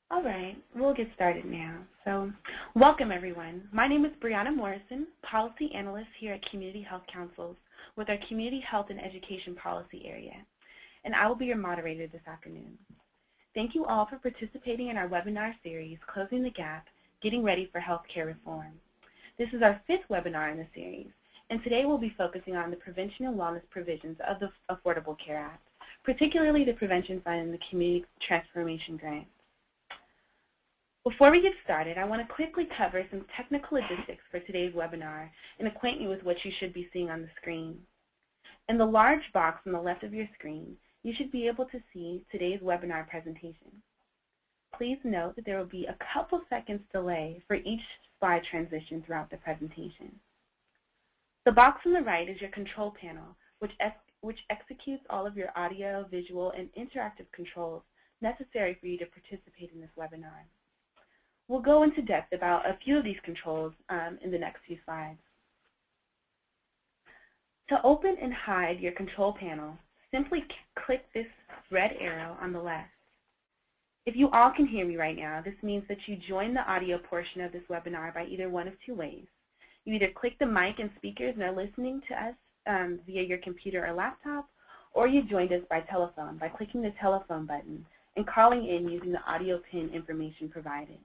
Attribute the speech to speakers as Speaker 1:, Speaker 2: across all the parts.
Speaker 1: All right, we'll get started now. So, welcome everyone. My name is Brianna Morrison, Policy Analyst here at Community Health Councils with our Community Health and Education Policy area, and I will be your moderator this afternoon. Thank you all for participating in our webinar series, Closing the Gap, Getting Ready for Healthcare Reform. This is our 5th webinar in the series, and today we'll be focusing on the prevention and wellness provisions of the Affordable Care Act, particularly the prevention fund and the community transformation grant. Before we get started, I want to quickly cover some technical logistics for today's webinar and acquaint you with what you should be seeing on the screen. In the large box on the left of your screen, you should be able to see today's webinar presentation. Please note that there will be a couple seconds delay for each slide transition throughout the presentation. The box on the right is your control panel, which executes all of your audio, visual, and interactive controls necessary for you to participate in this webinar. We'll go into depth about a few of these controls in the next few slides. To open and hide your control panel, simply click this red arrow on the left. If you all can hear me right now, this means that you joined the audio portion of this webinar by either one of two ways. You either click the mic and speakers and are listening to us via your computer or laptop, or you joined us by telephone by clicking the telephone button and calling in using the audio pin information provided.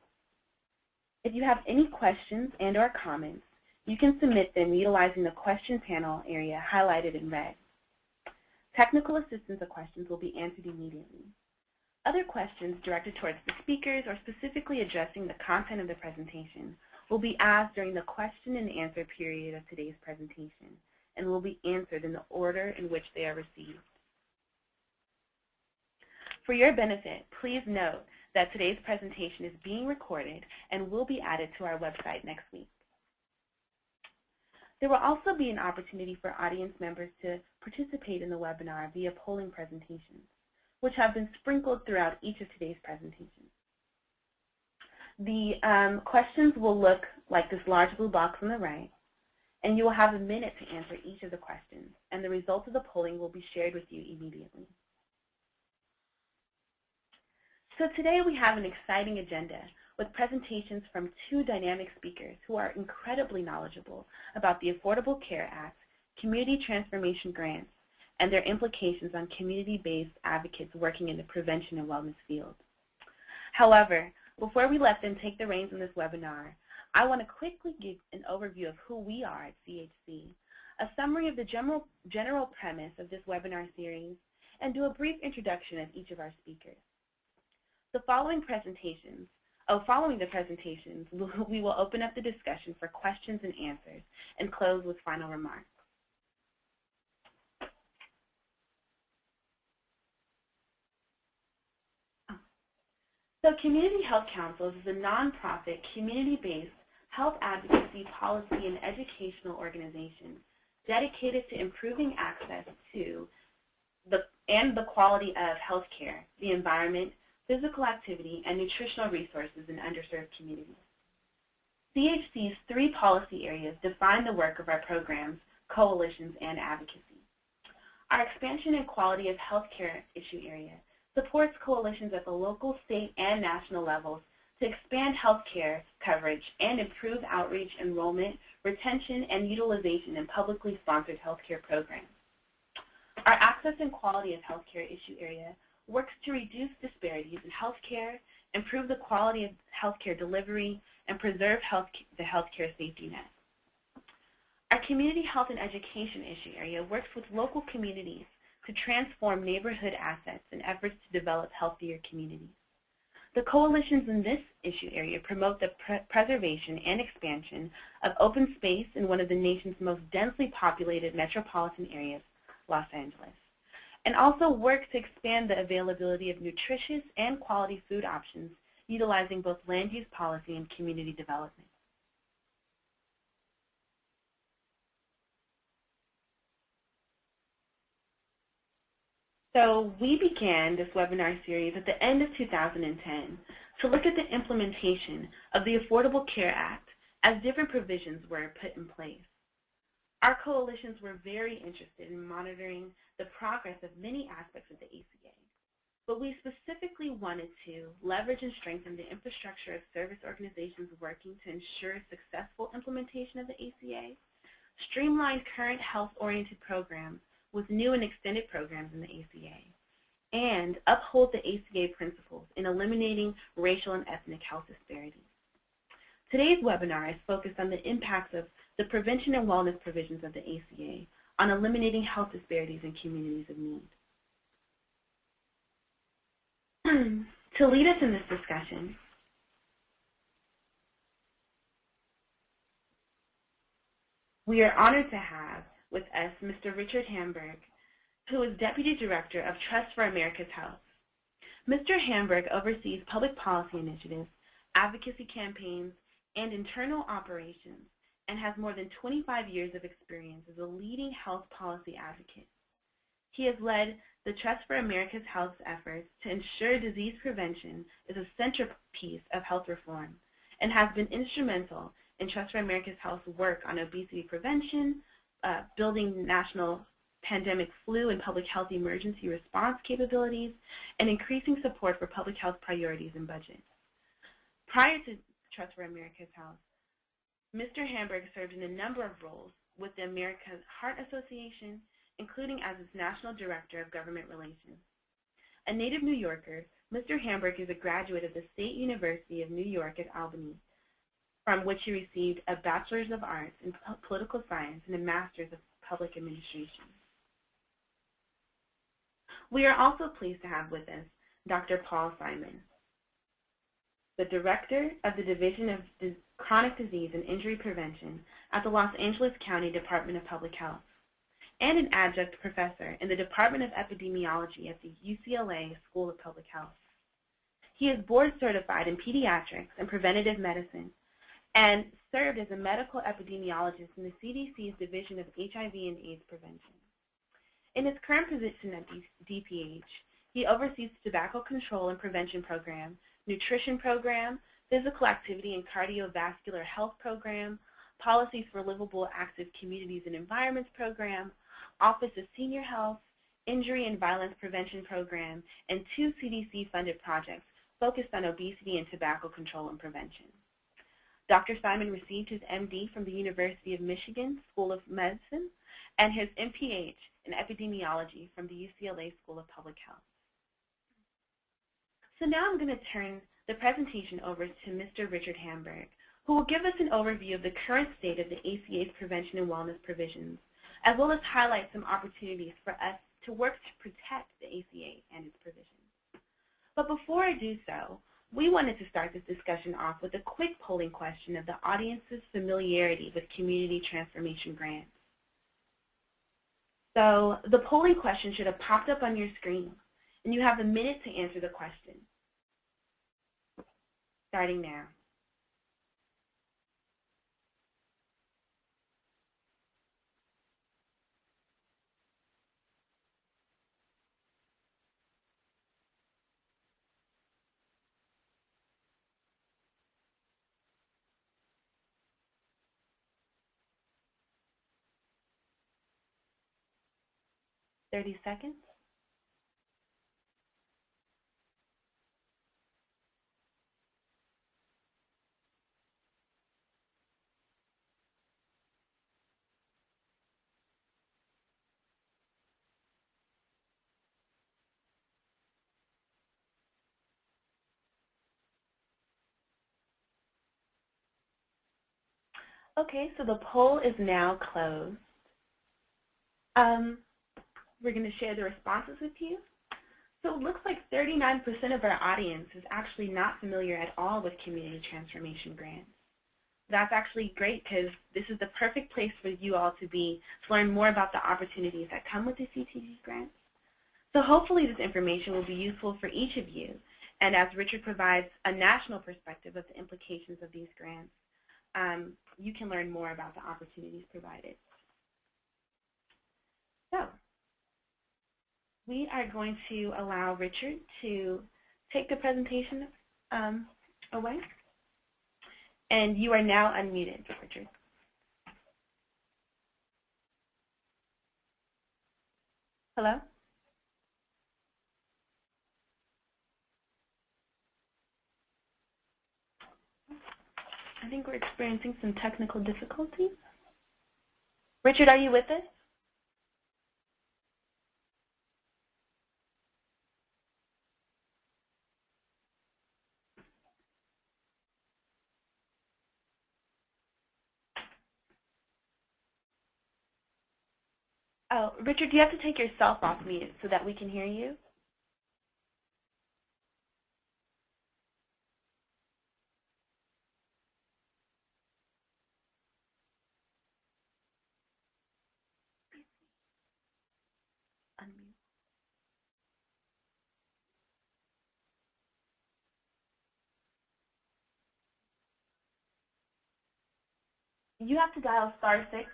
Speaker 1: If you have any questions and or comments, you can submit them utilizing the question panel area highlighted in red. Technical assistance questions will be answered immediately. Other questions directed towards the speakers or specifically addressing the content of the presentation will be asked during the question and answer period of today's presentation and will be answered in the order in which they are received. For your benefit, please note that today's presentation is being recorded and will be added to our website next week. There will also be an opportunity for audience members to participate in the webinar via polling presentations, which have been sprinkled throughout each of today's presentations. The questions will look like this large blue box on the right, and you will have a minute to answer each of the questions, and the results of the polling will be shared with you immediately. So today we have an exciting agenda with presentations from two dynamic speakers who are incredibly knowledgeable about the Affordable Care Act, community transformation grants, and their implications on community-based advocates working in the prevention and wellness field. However, before we let them take the reins in this webinar, I want to quickly give an overview of who we are at CHC, a summary of the general premise of this webinar series, and do a brief introduction of each of our speakers. Following the presentations, we will open up the discussion for questions and answers and close with final remarks. So Community Health Councils is a nonprofit, community-based health advocacy, policy, and educational organization dedicated to improving access to and the quality of health care, the environment, physical activity, and nutritional resources in underserved communities. CHC's 3 policy areas define the work of our programs, coalitions, and advocacy. Our expansion and quality of healthcare issue area supports coalitions at the local, state, and national levels to expand healthcare coverage and improve outreach, enrollment, retention, and utilization in publicly sponsored healthcare programs. Our access and quality of healthcare issue area works to reduce disparities in healthcare, improve the quality of healthcare delivery, and preserve the healthcare safety net. Our community health and education issue area works with local communities to transform neighborhood assets in efforts to develop healthier communities. The coalitions in this issue area promote the preservation and expansion of open space in one of the nation's most densely populated metropolitan areas, Los Angeles, and also work to expand the availability of nutritious and quality food options utilizing both land use policy and community development. So we began this webinar series at the end of 2010 to look at the implementation of the Affordable Care Act as different provisions were put in place. Our coalitions were very interested in monitoring the progress of many aspects of the ACA, but we specifically wanted to leverage and strengthen the infrastructure of service organizations working to ensure successful implementation of the ACA, streamline current health-oriented programs with new and extended programs in the ACA, and uphold the ACA principles in eliminating racial and ethnic health disparities. Today's webinar is focused on the impacts of the prevention and wellness provisions of the ACA on eliminating health disparities in communities of need. To lead us in this discussion, we are honored to have with us Mr. Richard Hamburg, who is Deputy Director of Trust for America's Health. Mr. Hamburg oversees public policy initiatives, advocacy campaigns, and internal operations, and has more than 25 years of experience as a leading health policy advocate. He has led the Trust for America's Health's efforts to ensure disease prevention is a centerpiece of health reform, and has been instrumental in Trust for America's Health's work on obesity prevention, building national pandemic flu and public health emergency response capabilities, and increasing support for public health priorities and budgets. Prior to Trust for America's Health, Mr. Hamburg served in a number of roles with the American Heart Association, including as its National Director of Government Relations. A native New Yorker, Mr. Hamburg is a graduate of the State University of New York at Albany, from which he received a Bachelor's of Arts in Political Science and a Master's of Public Administration. We are also pleased to have with us Dr. Paul Simon, the Director of the Division of Chronic Disease and Injury Prevention at the Los Angeles County Department of Public Health, and an adjunct professor in the Department of Epidemiology at the UCLA School of Public Health. He is board certified in pediatrics and preventative medicine and served as a medical epidemiologist in the CDC's Division of HIV and AIDS Prevention. In his current position at DPH, he oversees the Tobacco Control and Prevention Program, Nutrition Program, Physical Activity and Cardiovascular Health Program, Policies for Livable Active Communities and Environments Program, Office of Senior Health, Injury and Violence Prevention Program, and 2 CDC-funded projects focused on obesity and tobacco control and prevention. Dr. Simon received his MD from the University of Michigan School of Medicine and his MPH in Epidemiology from the UCLA School of Public Health. So now I'm going to turn the presentation over to Mr. Richard Hamburg, who will give us an overview of the current state of the ACA's prevention and wellness provisions, as well as highlight some opportunities for us to work to protect the ACA and its provisions. But before I do so, we wanted to start this discussion off with a quick polling question of the audience's familiarity with community transformation grants. So the polling question should have popped up on your screen, and you have a minute to answer the question. Starting now. $30 seconds. Okay, so the poll is now closed. We're going to share the responses with you. So it looks like 39% of our audience is actually not familiar at all with community transformation grants. That's actually great because this is the perfect place for you all to be to learn more about the opportunities that come with the CTG grants. So hopefully this information will be useful for each of you. And as Richard provides a national perspective of the implications of these grants, you can learn more about the opportunities provided. So we are going to allow Richard to take the presentation away. And you are now unmuted, Richard. Hello? I think we're experiencing some technical difficulties. Richard, are you with us? Oh, Richard, you have to take yourself off mute so that we can hear you. Unmute. You have to dial *6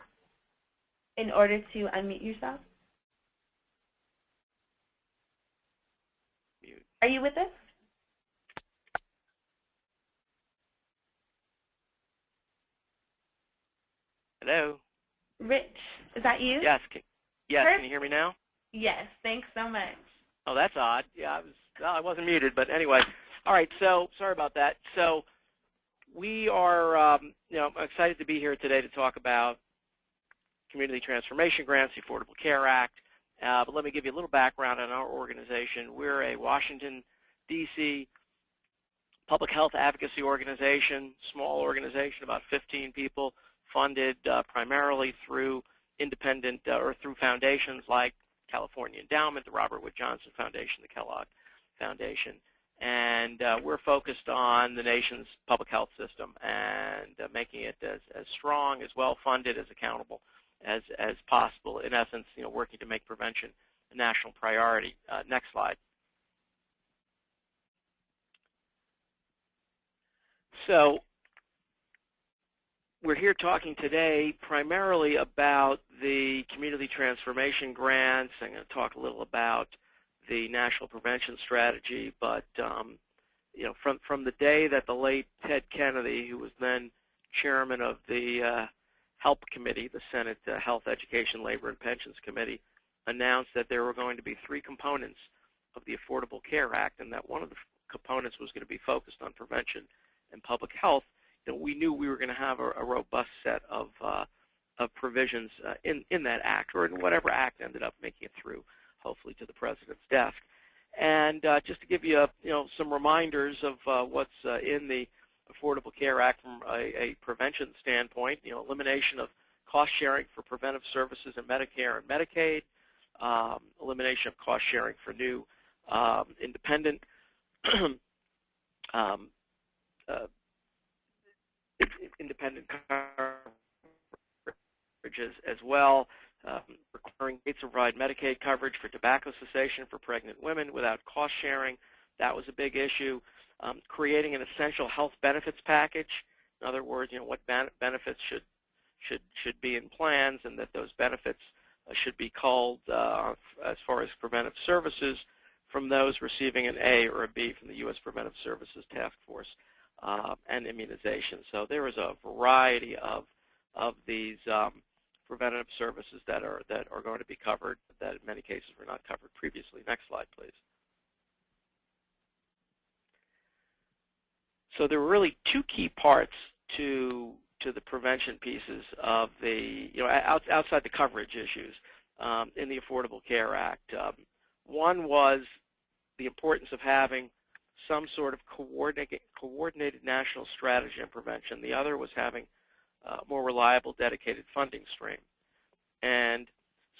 Speaker 1: in order to unmute yourself.
Speaker 2: Mute.
Speaker 1: Are you with us?
Speaker 2: Hello?
Speaker 1: Rich, is that you?
Speaker 2: Yes. Yes,
Speaker 1: Perfect.
Speaker 2: can you hear me now?
Speaker 1: Yes, thanks so much.
Speaker 2: Oh, that's odd. Yeah, I wasn't muted, but anyway. All right, so sorry about that. So we are, I'm excited to be here today to talk about community transformation grants, the Affordable Care Act. But let me give you a little background on our organization. We're a Washington, D.C. public health advocacy organization, small organization, about 15 people, funded primarily through independent or through foundations like California Endowment, the Robert Wood Johnson Foundation, the Kellogg Foundation. And we're focused on the nation's public health system and making it as strong, as well-funded, as accountable as possible. In essence, working to make prevention a national priority. Next slide. So we're here talking today primarily about the community transformation grants. I'm going to talk a little about the national prevention strategy, but from the day that the late Ted Kennedy, who was then chairman of the HELP Committee, the Senate Health, Education, Labor, and Pensions Committee, announced that there were going to be 3 components of the Affordable Care Act, and that one of the components was going to be focused on prevention and public health, we knew we were going to have a robust set of provisions in that act, or in whatever act ended up making it through, hopefully, to the president's desk. And just to give you some reminders of what's in the Affordable Care Act from a prevention standpoint, elimination of cost sharing for preventive services in Medicare and Medicaid, elimination of cost sharing for new independent independent coverages as well, requiring states to provide Medicaid coverage for tobacco cessation for pregnant women without cost sharing. That was a big issue. Creating an essential health benefits package. In other words, what benefits should be in plans, and that those benefits should be called, as far as preventive services, from those receiving an A or a B from the U.S. Preventive Services Task Force, and immunization. So there is a variety of these preventative services that are going to be covered that in many cases were not covered previously. Next slide, please. So there were really 2 key parts to the prevention pieces of the, outside the coverage issues in the Affordable Care Act. One was the importance of having some sort of coordinated national strategy on prevention. The other was having a more reliable, dedicated funding stream. And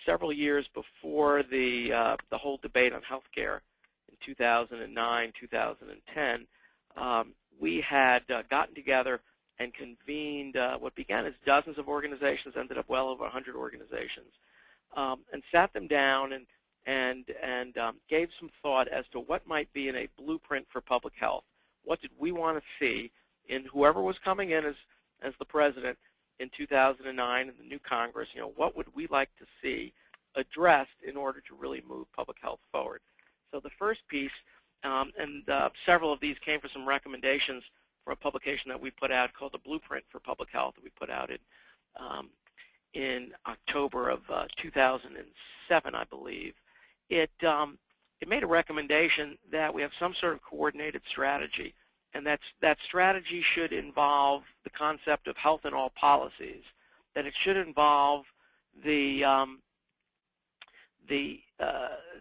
Speaker 2: several years before the whole debate on health care in 2009, 2010, we had gotten together and convened what began as dozens of organizations, ended up well over 100 organizations, and sat them down and gave some thought as to what might be in a blueprint for public health. What did we want to see in whoever was coming in as the president in 2009 in the new Congress? What would we like to see addressed in order to really move public health forward? So the first piece, and several of these came from some recommendations for a publication that we put out called the Blueprint for Public Health that we put out in October of 2007, I believe. It made a recommendation that we have some sort of coordinated strategy and that strategy should involve the concept of health in all policies, that it should involve the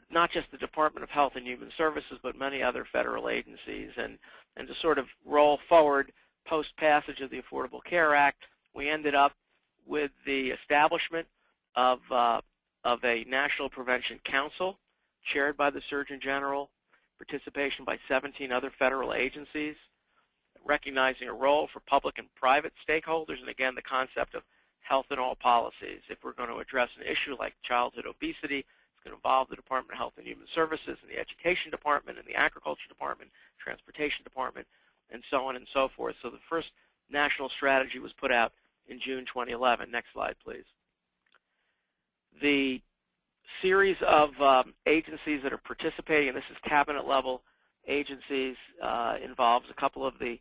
Speaker 2: not just the Department of Health and Human Services, but many other federal agencies, and to sort of roll forward post-passage of the Affordable Care Act, we ended up with the establishment of a National Prevention Council chaired by the Surgeon General, participation by 17 other federal agencies, recognizing a role for public and private stakeholders, and again, the concept of health in all policies. If we're going to address an issue like childhood obesity, it's going to involve the Department of Health and Human Services and the Education Department and the Agriculture Department, Transportation Department, and so on and so forth. So the first national strategy was put out in June 2011. Next slide, please. The series of agencies that are participating, and this is cabinet-level agencies, involves a couple of the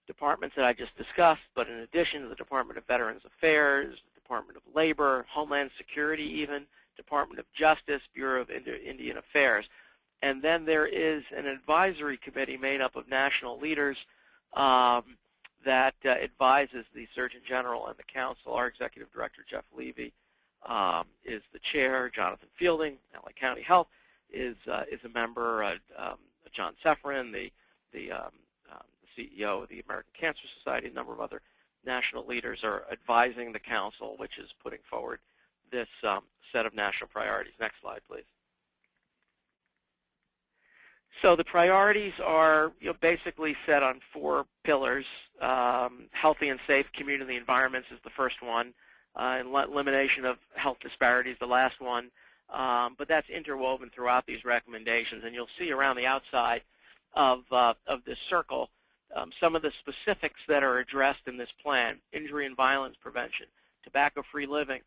Speaker 2: departments that I just discussed, but in addition to the Department of Veterans Affairs, the Department of Labor, Homeland Security even, Department of Justice, Bureau of Indian Affairs. And then there is an advisory committee made up of national leaders that advises the Surgeon General and the Council. Our Executive Director, Jeff Levy, is the chair. Jonathan Fielding, LA County Health, is a member. John Sefrin, the CEO of the American Cancer Society, a number of other national leaders are advising the Council, which is putting forward this set of national priorities. Next slide, please. So the priorities are basically set on 4 pillars. Healthy and safe community environments is the first one. Elimination of health disparities, the last one. But that's interwoven throughout these recommendations, and you'll see around the outside of this circle some of the specifics that are addressed in this plan: injury and violence prevention, tobacco-free living,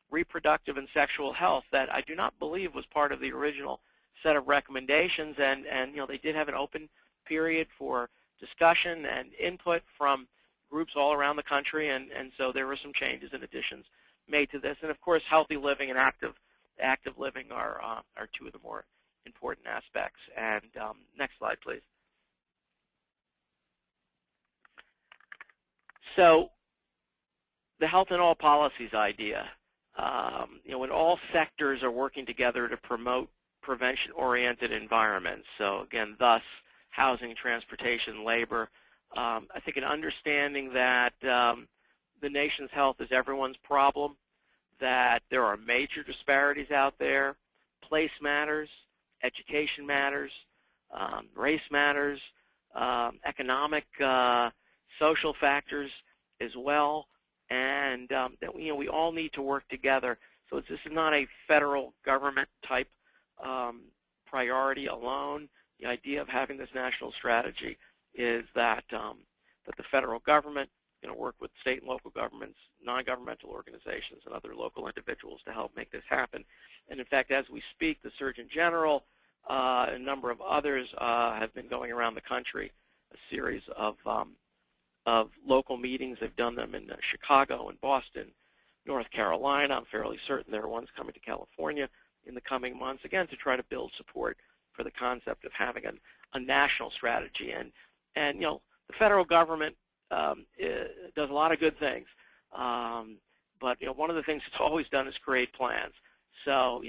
Speaker 2: reproductive and sexual health, that I do not believe was part of the original set of recommendations, and they did have an open period for discussion and input from groups all around the country, and so there were some changes and additions made to this. And of course, healthy living and active living are 2 of the more important aspects. And next slide, please. So the health in all policies idea, when all sectors are working together to promote prevention-oriented environments, so again, thus housing, transportation, labor, I think an understanding that the nation's health is everyone's problem, that there are major disparities out there, place matters, education matters, race matters, economic, social factors as well, and that we all need to work together. So this is not a federal government type priority alone. The idea of having this national strategy is that the federal government is going to work with state and local governments, non-governmental organizations, and other local individuals to help make this happen. And in fact, as we speak, the Surgeon General, a number of others have been going around the country, a series of local meetings. They've done them in Chicago and Boston, North Carolina. I'm fairly certain there are ones coming to California in the coming months, again, to try to build support for the concept of having a national strategy. And the federal government does a lot of good things, but one of the things it's always done is create plans. So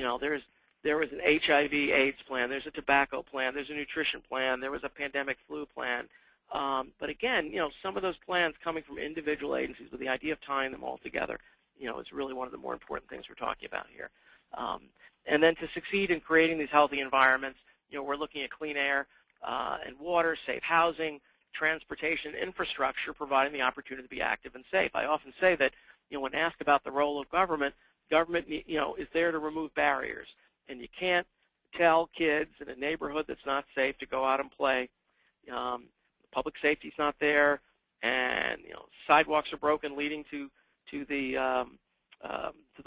Speaker 2: there was an HIV/AIDS plan, there's a tobacco plan, there's a nutrition plan, there was a pandemic flu plan. But again, some of those plans coming from individual agencies, with the idea of tying them all together, is really one of the more important things we're talking about here. And then to succeed in creating these healthy environments, we're looking at clean air and water, safe housing, transportation, infrastructure, providing the opportunity to be active and safe. I often say that, when asked about the role of government, is there to remove barriers. And you can't tell kids in a neighborhood that's not safe to go out and play. Public safety's not there, and sidewalks are broken leading to the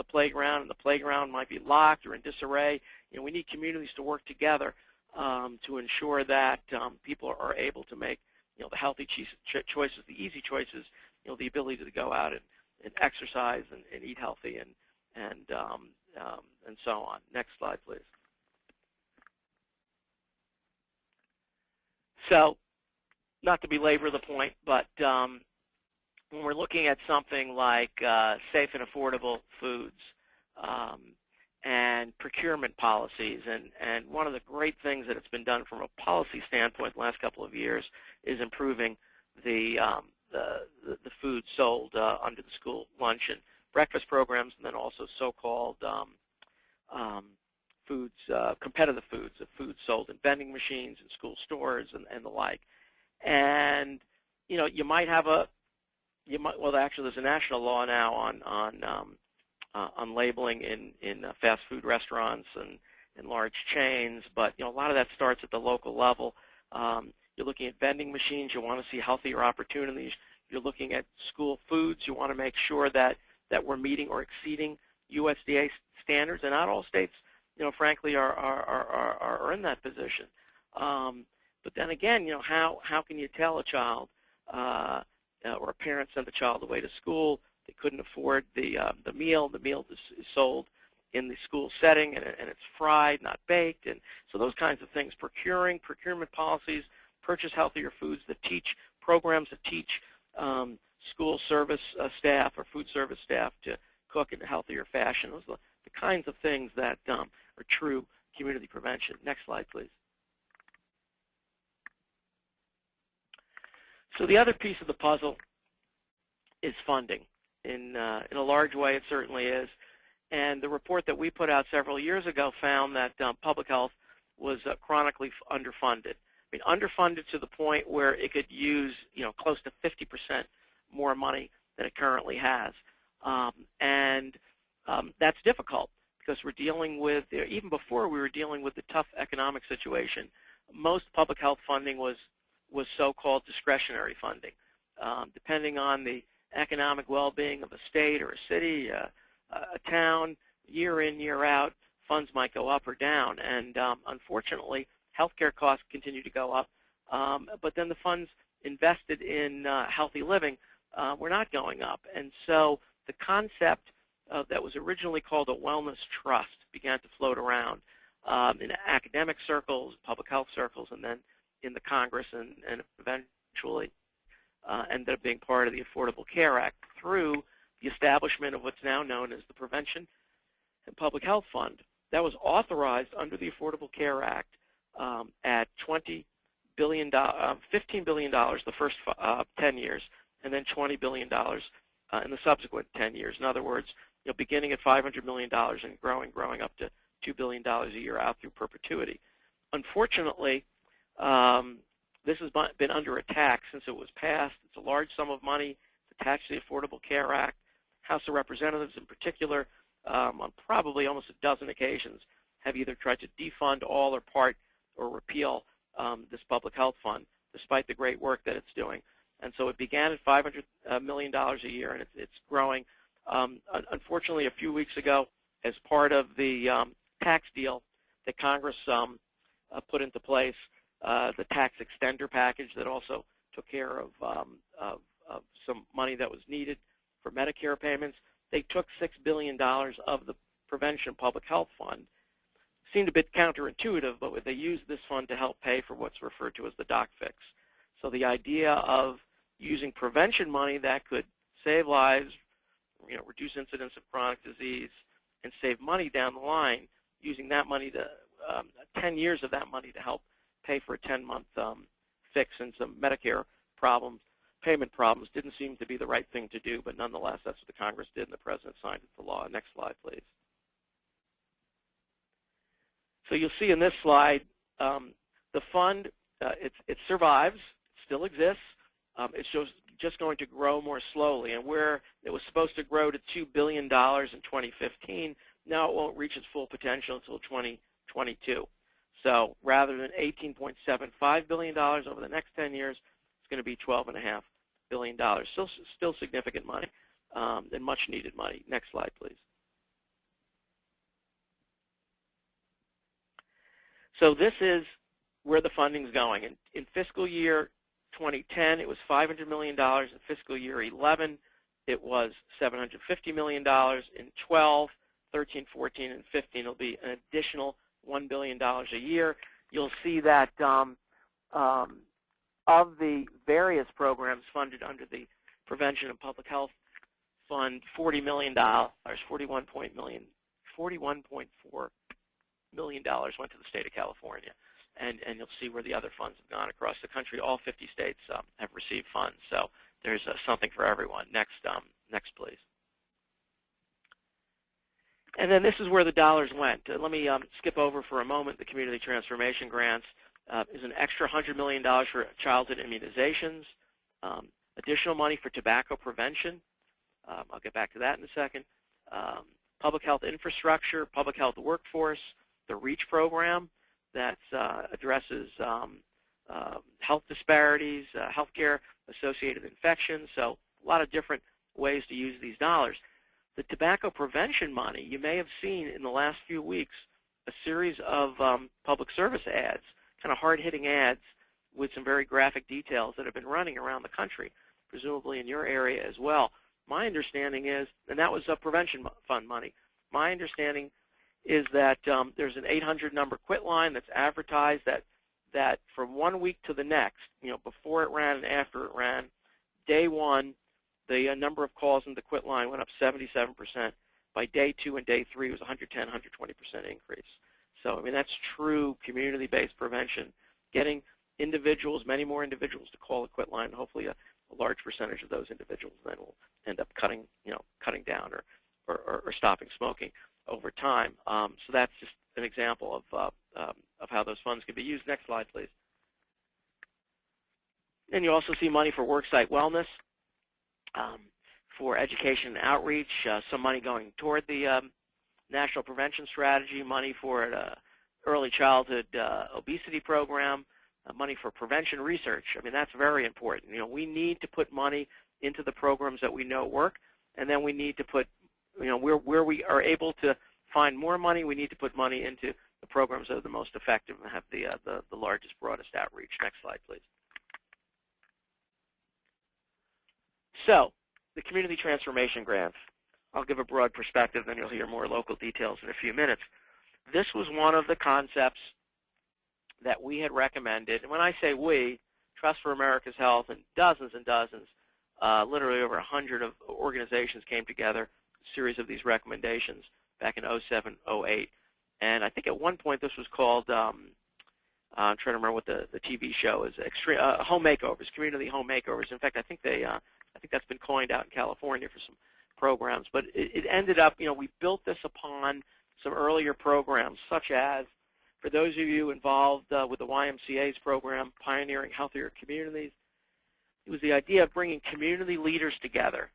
Speaker 2: playground, and the playground might be locked or in disarray. We need communities to work together to ensure that people are able to make the healthy choices, the easy choices, the ability to go out and exercise and eat healthy and so on. Next slide, please. So not to belabor the point, but when we're looking at something like safe and affordable foods and procurement policies, and one of the great things that it's been done from a policy standpoint the last couple of years is improving the food sold under the school lunch and breakfast programs, and then also so-called foods, competitive foods, food sold in vending machines and school stores and the like. And you might have well, actually, there's a national law now on labeling in fast food restaurants and large chains, but a lot of that starts at the local level. You're looking at vending machines. You want to see healthier opportunities. You're looking at school foods. You want to make sure that we're meeting or exceeding USDA standards, and not all states, frankly, are in that position. But then again, how can you tell a child or a parent sent a child away to school? They couldn't afford the meal. The meal is sold in the school setting, and it's fried, not baked, and so those kinds of things. Procurement policies, purchase healthier foods that teach programs that teach school service staff or food service staff to cook in a healthier fashion. Those are the kinds of things that are true community prevention. Next slide, please. So the other piece of the puzzle is funding. In a large way, it certainly is. And the report that we put out several years ago found that public health was chronically underfunded. I mean, underfunded to the point where it could use, close to 50% more money than it currently has. That's difficult because we're dealing with, even before we were dealing with the tough economic situation, most public health funding was so-called discretionary funding. Depending on the economic well-being of a state or a city, a town, year in, year out, funds might go up or down. And unfortunately, healthcare costs continue to go up, but then the funds invested in healthy living were not going up. And so the concept that was originally called a wellness trust began to float around in academic circles, public health circles, and then in the Congress, and eventually ended up being part of the Affordable Care Act through the establishment of what's now known as the Prevention and Public Health Fund. That was authorized under the Affordable Care Act at $15 billion the first 10 years, and then $20 billion in the subsequent 10 years. In other words, beginning at $500 million and growing up to $2 billion a year out through perpetuity. Unfortunately, this has been under attack since it was passed. It's a large sum of money. It's attached to the Affordable Care Act. House of Representatives in particular, on probably almost a dozen occasions, have either tried to defund all or part or repeal this public health fund, despite the great work that it's doing. And so it began at $500 million a year, and it's growing. Unfortunately, a few weeks ago, as part of the tax deal that Congress put into place, the tax extender package that also took care of some money that was needed for Medicare payments, they took $6 billion of the Prevention Public Health Fund. Seemed a bit counterintuitive, but they used this fund to help pay for what's referred to as the doc fix. So the idea of using prevention money that could save lives, reduce incidence of chronic disease, and save money down the line, using that money to 10 years of that money to help pay for a 10-month fix and some Medicare payment problems didn't seem to be the right thing to do, but nonetheless, that's what the Congress did, and the President signed into law. Next slide, please. So you'll see in this slide, the fund, it survives, still exists. It's just going to grow more slowly, and where it was supposed to grow to $2 billion in 2015, now it won't reach its full potential until 2022. So rather than $18.75 billion over the next 10 years, it's going to be $12.5 billion. Still significant money and much needed money. Next slide, please. So this is where the funding's going. In fiscal year 2010, it was $500 million. In fiscal year 11, it was $750 million. In 12, 13, 14, and 15, it'll be an additional $1 billion a year. You'll see that of the various programs funded under the Prevention and Public Health Fund, $40 million, $41.4 million went to the state of California. And you'll see where the other funds have gone across the country. All 50 states have received funds, so there's something for everyone. Next, please. And then this is where the dollars went. Let me skip over for a moment the Community Transformation Grants. Is an extra $100 million for childhood immunizations, additional money for tobacco prevention. I'll get back to that in a second. Public health infrastructure, public health workforce, the REACH program that addresses health disparities, healthcare associated infections. So a lot of different ways to use these dollars. The tobacco prevention money, you may have seen in the last few weeks a series of public service ads, kind of hard-hitting ads with some very graphic details that have been running around the country, presumably in your area as well. My understanding is, and that was prevention fund money, my understanding is that there's an 800 number quit line that's advertised that from 1 week to the next, before it ran and after it ran, day one, the number of calls in the quit line went up 77%. By day 2 and day 3, it was 110, 120% increase. So, I mean, that's true community-based prevention, getting individuals, many more individuals to call the quit line. Hopefully a large percentage of those individuals then will end up cutting down or stopping smoking over time. So that's just an example of how those funds can be used. Next slide, please. And you also see money for worksite wellness, for education and outreach, some money going toward the National Prevention Strategy, money for an early childhood obesity program, money for prevention research. I mean, that's very important. We need to put money into the programs that we know work, and then we need to put, where we are able to find more money, we need to put money into the programs that are the most effective and have the largest, broadest outreach. Next slide, please. So, the Community Transformation Grants. I'll give a broad perspective, then you'll hear more local details in a few minutes. This was one of the concepts that we had recommended. And when I say we, Trust for America's Health and dozens, literally over 100 of organizations came together, a series of these recommendations back in 07, 08. And I think at one point this was called, I'm trying to remember what the TV show is, Home Makeovers, Community Home Makeovers. In fact, I think that's been coined out in California for some programs. But it ended up, we built this upon some earlier programs, such as, for those of you involved with the YMCA's program, Pioneering Healthier Communities, it was the idea of bringing community leaders together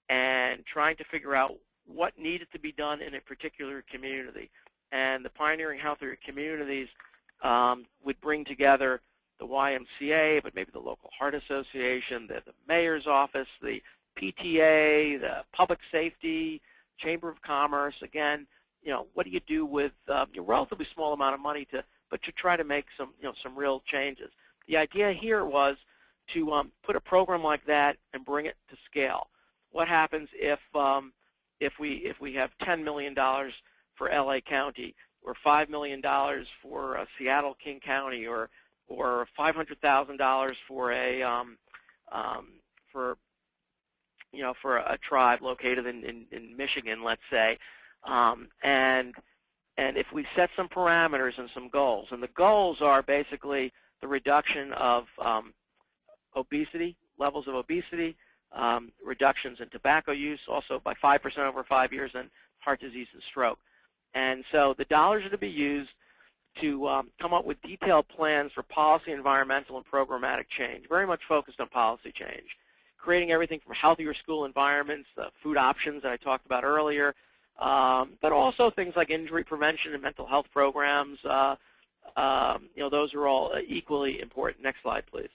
Speaker 2: and trying to figure out what needed to be done in a particular community. And the Pioneering Healthier Communities would bring together the YMCA, but maybe the local heart association, the mayor's office, the PTA, the public safety, Chamber of Commerce. Again, what do you do with a relatively small amount of money to try to make some real changes? The idea here was to put a program like that and bring it to scale. What happens if we have $10 million for LA County, or $5 million for Seattle King County, or $500,000 for a tribe located in Michigan, let's say, and if we set some parameters and some goals, and the goals are basically the reduction of obesity, levels of obesity, reductions in tobacco use, also by 5% over 5 years, and heart disease and stroke. And so the dollars are to be used to come up with detailed plans for policy, environmental, and programmatic change, very much focused on policy change, creating everything from healthier school environments, food options that I talked about earlier, but also things like injury prevention and mental health programs. Those are all equally important. Next slide, please.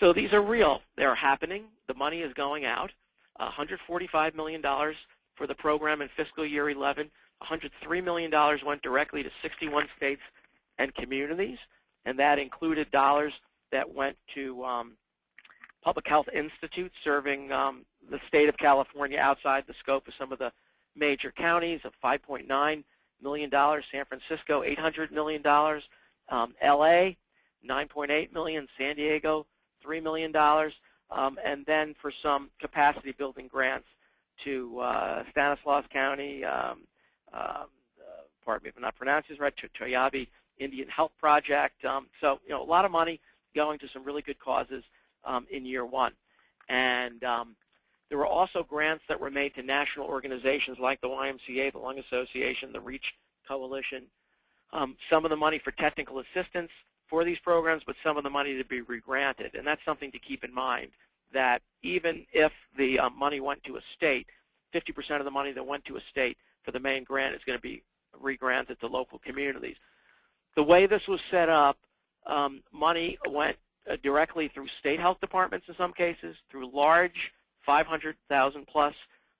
Speaker 2: So these are real. They're happening. The money is going out. $145 million for the program in fiscal year 11. $103 million went directly to 61 states and communities, and that included dollars that went to public health institutes serving the state of California outside the scope of some of the major counties, of $5.9 million. San Francisco, $800 million. LA, $9.8 million. San Diego, $3 million. And then for some capacity building grants to Stanislaus County, pardon me if I'm not pronouncing this right, to Toyabe Indian Health Project. So, a lot of money going to some really good causes in year one. And there were also grants that were made to national organizations like the YMCA, the Lung Association, the REACH Coalition. Some of the money for technical assistance for these programs, but some of the money to be regranted. And that's something to keep in mind, that even if the money went to a state, 50% of the money that went to a state for the main grant is going to be regranted to local communities. The way this was set up, money went directly through state health departments in some cases, through large 500,000 plus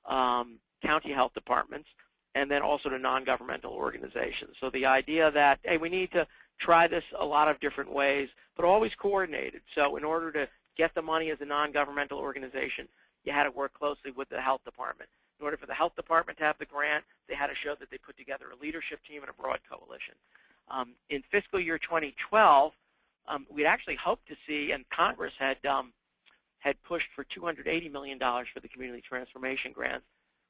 Speaker 2: county health departments, and then also to non-governmental organizations. So the idea that, hey, we need to try this a lot of different ways, but always coordinated. So in order to get the money as a non-governmental organization, you had to work closely with the health department. In order for the health department to have the grant, they had to show that they put together a leadership team and a broad coalition. In fiscal year 2012, we'd actually hoped to see, and Congress had pushed for $280 million for the community transformation grants.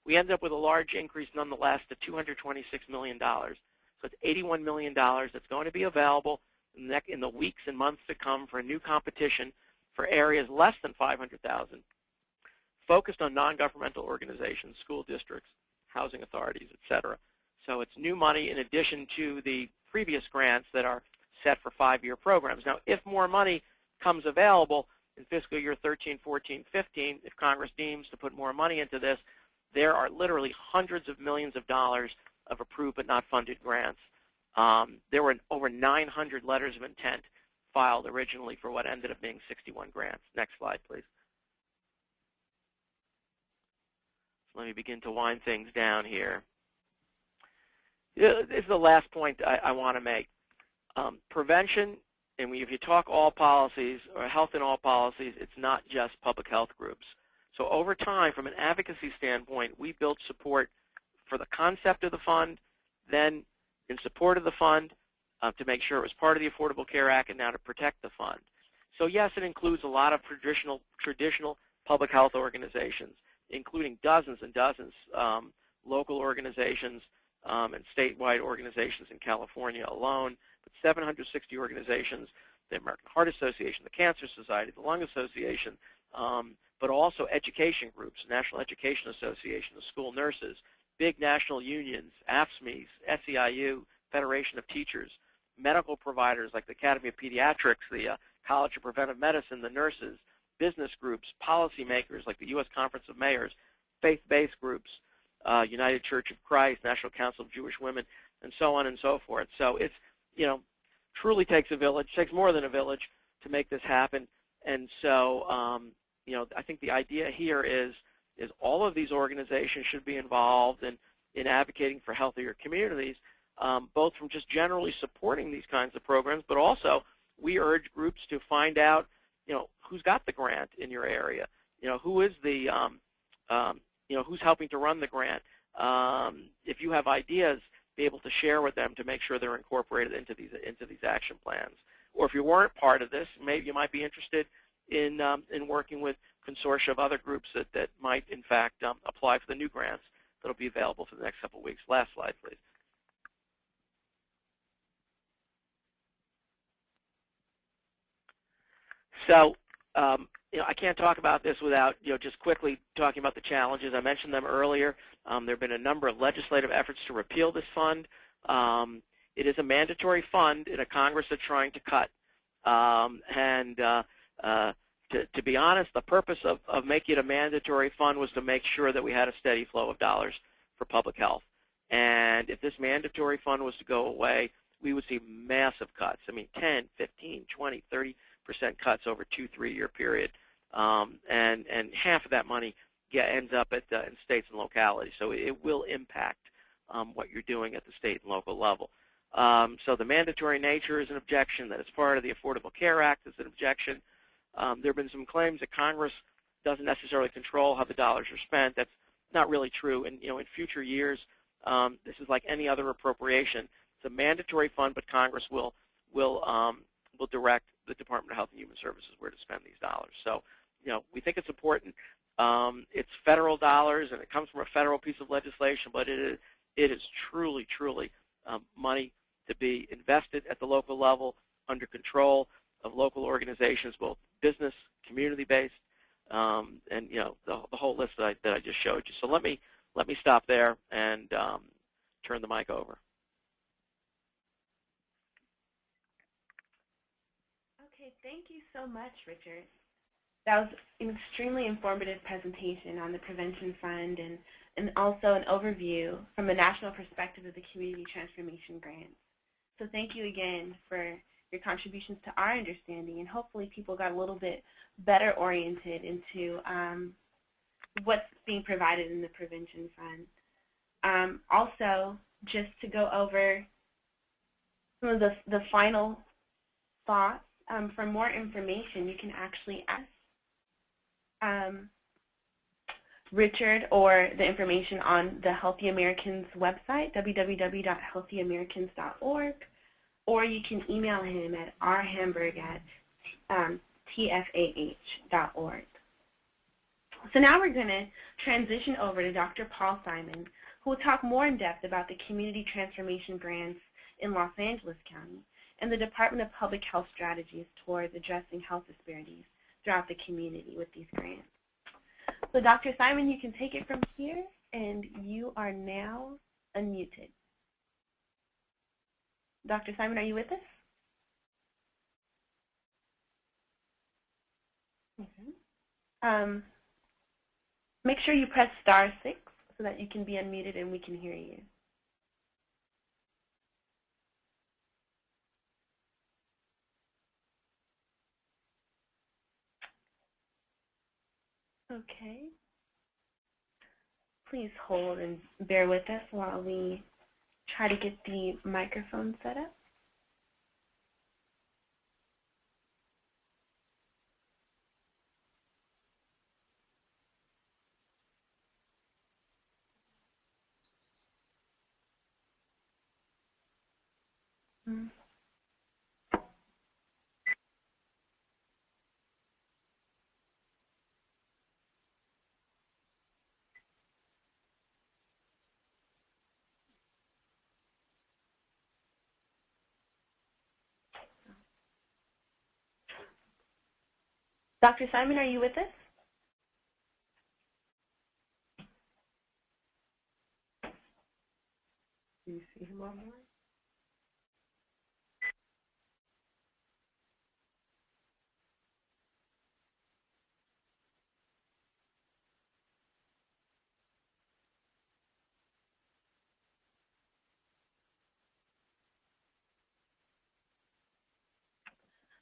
Speaker 2: We ended up with a large increase nonetheless to $226 million. So it's $81 million that's going to be available in the weeks and months to come for a new competition for areas less than 500,000, focused on non-governmental organizations, school districts, housing authorities, etc. So it's new money in addition to the previous grants that are set for 5-year programs. Now, if more money comes available in fiscal year 13, 14, 15, if Congress deems to put more money into this, there are literally hundreds of millions of dollars of approved but not funded grants. There were over 900 letters of intent filed originally for what ended up being 61 grants. Next slide, please. So let me begin to wind things down here. This is the last point I want to make. Prevention, and if you talk all policies, or health in all policies, it's not just public health groups. So over time, from an advocacy standpoint, we built support for the concept of the fund, then in support of the fund, to make sure it was part of the Affordable Care Act, and now to protect the fund. So yes, it includes a lot of traditional public health organizations, including dozens and dozens local organizations and statewide organizations in California alone, but 760 organizations, the American Heart Association, the Cancer Society, the Lung Association, but also education groups, National Education Association, the school nurses, big national unions, AFSCME, SEIU, Federation of Teachers, medical providers like the Academy of Pediatrics, the College of Preventive Medicine, the nurses, business groups, policymakers like the U.S. Conference of Mayors, faith-based groups, United Church of Christ, National Council of Jewish Women, and so on and so forth. So it's, truly takes a village, takes more than a village to make this happen. And so, I think the idea here is all of these organizations should be involved in advocating for healthier communities, both from just generally supporting these kinds of programs, but also we urge groups to find out, who's got the grant in your area, who is the, who's helping to run the grant. If you have ideas, be able to share with them to make sure they're incorporated into these action plans. Or if you weren't part of this, maybe you might be interested in working with consortia of other groups that might, in fact, apply for the new grants that will be available for the next couple of weeks. Last slide, please. So, I can't talk about this without, just quickly talking about the challenges. I mentioned them earlier. There have been a number of legislative efforts to repeal this fund. It is a mandatory fund in a Congress that's trying to cut. To be honest, the purpose of making it a mandatory fund was to make sure that we had a steady flow of dollars for public health. And if this mandatory fund was to go away, we would see massive cuts. I mean, 10, 15, 20, 30% cuts over 2-3 year period. And half of that money ends up in states and localities. So it will impact what you're doing at the state and local level. So the mandatory nature is an objection. That it's part of the Affordable Care Act is an objection. There have been some claims that Congress doesn't necessarily control how the dollars are spent. That's not really true. And in future years, this is like any other appropriation. It's a mandatory fund, but Congress will direct the Department of Health and Human Services where to spend these dollars. So, we think it's important. It's federal dollars, and it comes from a federal piece of legislation, but it is truly, truly money to be invested at the local level under control of local organizations, both business, community-based, and the whole list that I just showed you. So let me stop there and turn the mic over.
Speaker 1: Okay, thank you so much, Richard. That was an extremely informative presentation on the Prevention Fund and also an overview from a national perspective of the Community Transformation Grants. So thank you again for your contributions to our understanding, and hopefully people got a little bit better oriented into what's being provided in the Prevention Fund. Also, just to go over some of the final thoughts, for more information, you can actually ask Richard or the information on the Healthy Americans website, www.healthyamericans.org, or you can email him at rhamburg@tfah.org. So now we're going to transition over to Dr. Paul Simon, who will talk more in depth about the Community Transformation Grants in Los Angeles County and the Department of Public Health strategies towards addressing health disparities throughout the community with these grants. So Dr. Simon, you can take it from here, and you are now unmuted. Dr. Simon, are you with us? Make sure you press *6 so that you can be unmuted and we can hear you. Okay. Please hold and bear with us while we try to get the microphone set up. Dr. Simon, are you with us? Do you see him online?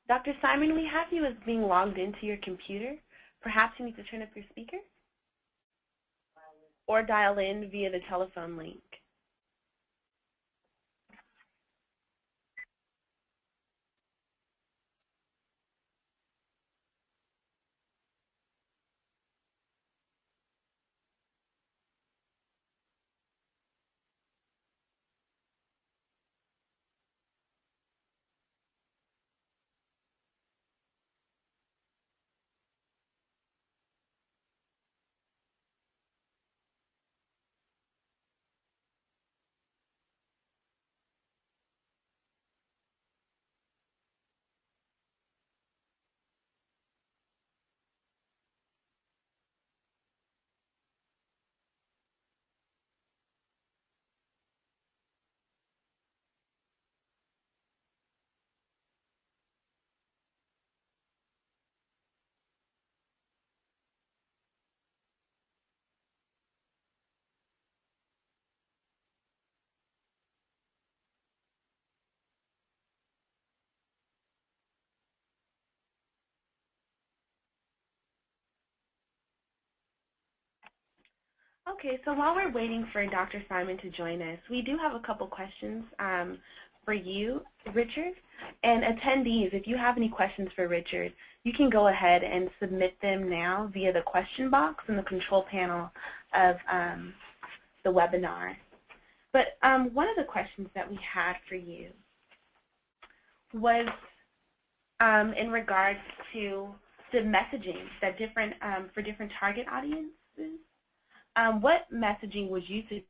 Speaker 1: Dr. Simon, we have you as being logged into your computer. Perhaps you need to turn up your speaker or dial in via the telephone link. Okay, so while we're waiting for Dr. Simon to join us, we do have a couple questions for you, Richard. And attendees, if you have any questions for Richard, you can go ahead and submit them now via the question box in the control panel of the webinar. But one of the questions that we had for you was in regards to the messaging that for different target audiences. What messaging would you suggest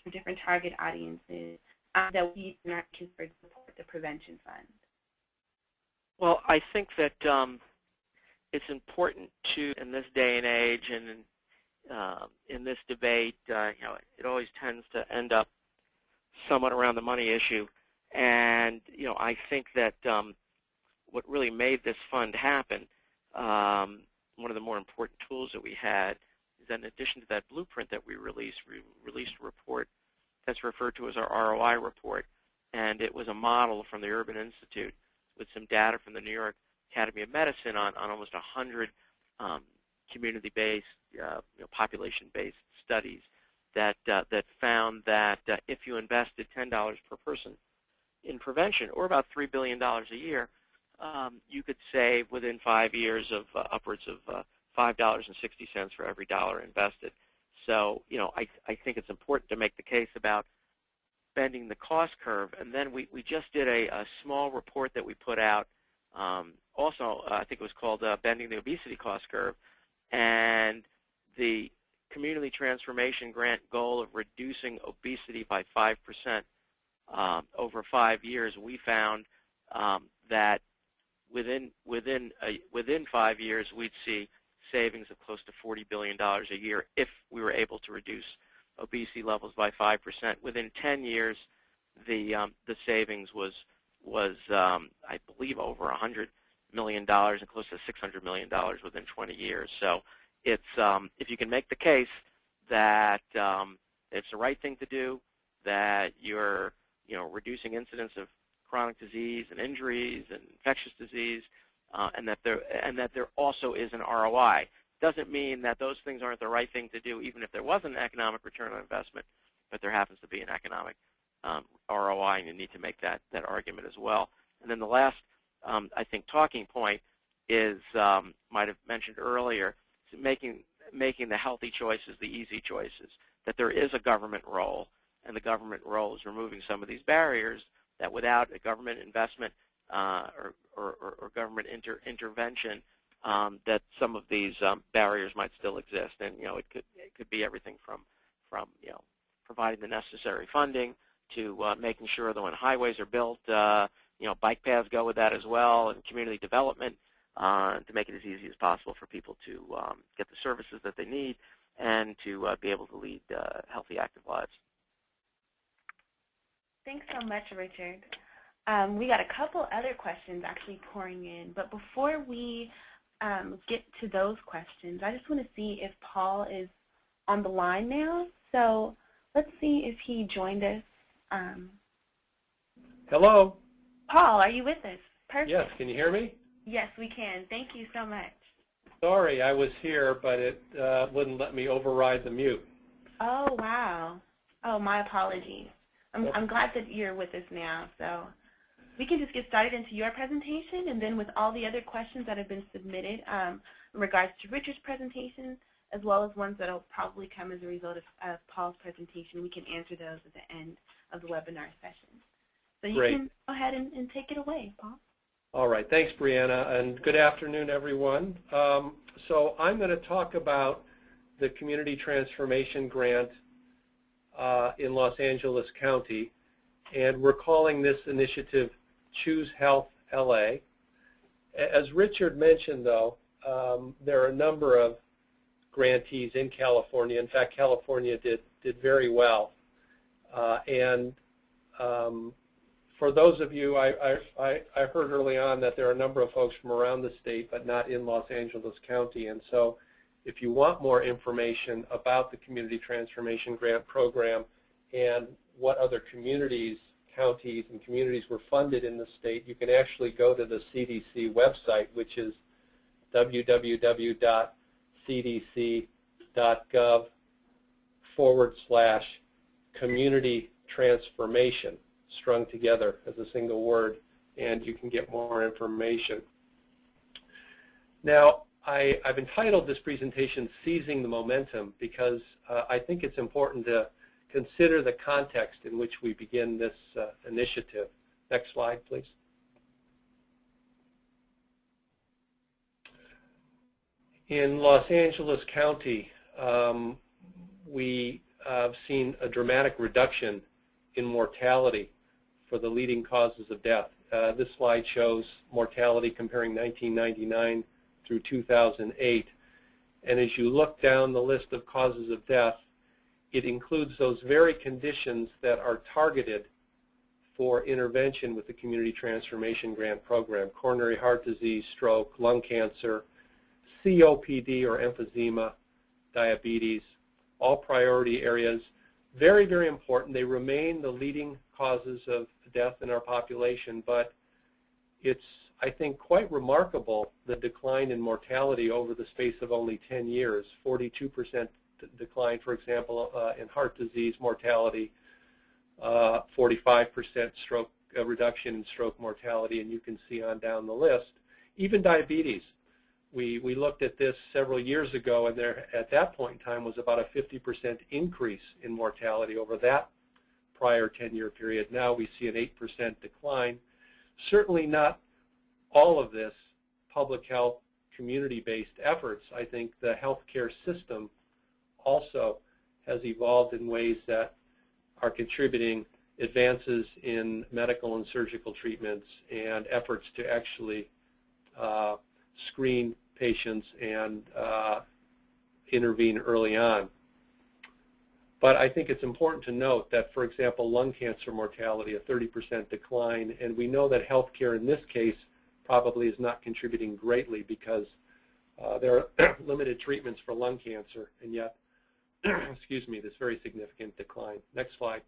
Speaker 1: for different target audiences that we can support the Prevention Fund?
Speaker 2: Well, I think that it's important to, in this day and age and in this debate, it always tends to end up somewhat around the money issue. And, I think that what really made this fund happen, one of the more important tools that we had, is that in addition to that blueprint that we released a report that's referred to as our ROI report. And it was a model from the Urban Institute with some data from the New York Academy of Medicine on almost 100 community-based, population-based studies that found that if you invested $10 per person in prevention, or about $3 billion a year, you could save within 5 years of upwards of $5.60 for every dollar invested. So, I think it's important to make the case about bending the cost curve. And then we just did a small report that we put out. Also, I think it was called Bending the Obesity Cost Curve. And the Community Transformation Grant goal of reducing obesity by 5% over 5 years, we found that within 5 years we'd see savings of close to $40 billion a year if we were able to reduce obesity levels by 5%. Within 10 years, the savings was I believe over $100 million and close to $600 million within 20 years. So it's if you can make the case that it's the right thing to do, that you're reducing incidence of chronic disease and injuries and infectious disease, and that there also is an ROI. Doesn't mean that those things aren't the right thing to do, even if there wasn't an economic return on investment, but there happens to be an economic ROI, and you need to make that argument as well. And then the last, I think, talking point is, might have mentioned earlier, making the healthy choices the easy choices, that there is a government role, and the government role is removing some of these barriers that without a government investment or government intervention, that some of these barriers might still exist. And it could be everything from providing the necessary funding to making sure that when highways are built, bike paths go with that as well, and community development to make it as easy as possible for people to get the services that they need and to be able to lead healthy, active lives.
Speaker 1: Thanks so much, Richard. We got a couple other questions actually pouring in, but before we get to those questions, I just want to see if Paul is on the line now. So let's see if he joined us.
Speaker 3: Hello.
Speaker 1: Paul, are you with us? Perfect.
Speaker 3: Yes, can you hear me?
Speaker 1: Yes, we can. Thank you so much.
Speaker 3: Sorry, I was here, but it wouldn't let me override the mute.
Speaker 1: Oh, wow. Oh, my apologies. I'm glad that you're with us now. So we can just get started into your presentation, and then with all the other questions that have been submitted in regards to Richard's presentation, as well as ones that will probably come as a result of Paul's presentation, we can answer those at the end of the webinar session. So you can go ahead and take it away, Paul.
Speaker 3: All right. Thanks, Brianna, and good afternoon, everyone. So I'm going to talk about the Community Transformation Grant in Los Angeles County, and we're calling this initiative Choose Health LA. As Richard mentioned, though, there are a number of grantees in California. In fact, California did very well. For those of you, I heard early on that there are a number of folks from around the state, but not in Los Angeles County. And so if you want more information about the Community Transformation Grant Program and what other communities, counties, and communities were funded in the state, you can actually go to the CDC website, which is www.cdc.gov/community transformation, strung together as a single word, and you can get more information. Now, I've entitled this presentation Seizing the Momentum because I think it's important to consider the context in which we begin this initiative. Next slide, please. In Los Angeles County, we have seen a dramatic reduction in mortality for the leading causes of death. This slide shows mortality comparing 1999 through 2008. And as you look down the list of causes of death, it includes those very conditions that are targeted for intervention with the Community Transformation Grant Program: coronary heart disease, stroke, lung cancer, COPD or emphysema, diabetes, all priority areas. Very, very important. They remain the leading causes of death in our population, but it's, I think, quite remarkable the decline in mortality over the space of only 10 years. 42% decline, for example, in heart disease mortality, 45% stroke reduction in stroke mortality, and you can see on down the list. Even diabetes. We looked at this several years ago, and there at that point in time was about a 50% increase in mortality over that prior 10-year period. Now we see an 8% decline. Certainly not all of this public health community-based efforts. I think the healthcare system also has evolved in ways that are contributing advances in medical and surgical treatments and efforts to actually screen patients and intervene early on. But I think it's important to note that, for example, lung cancer mortality, a 30% decline, and we know that healthcare in this case probably is not contributing greatly because there are limited treatments for lung cancer, and yet, excuse me, this very significant decline. Next slide.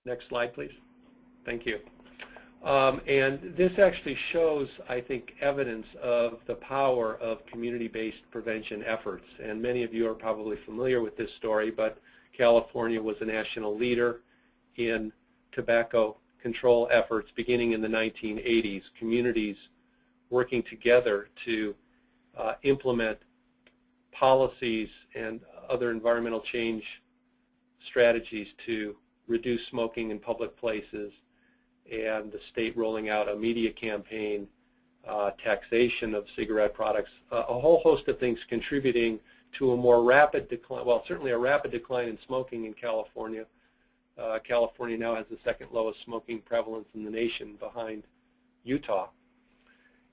Speaker 3: Next slide, please. Thank you. And this actually shows, I think, evidence of the power of community-based prevention efforts. And many of you are probably familiar with this story, but California was a national leader in tobacco control efforts beginning in the 1980s, communities working together to implement policies and other environmental change strategies to reduce smoking in public places, and the state rolling out a media campaign, taxation of cigarette products, a whole host of things contributing to a more rapid decline, well, certainly a rapid decline in smoking in California. California now has the second lowest smoking prevalence in the nation behind Utah,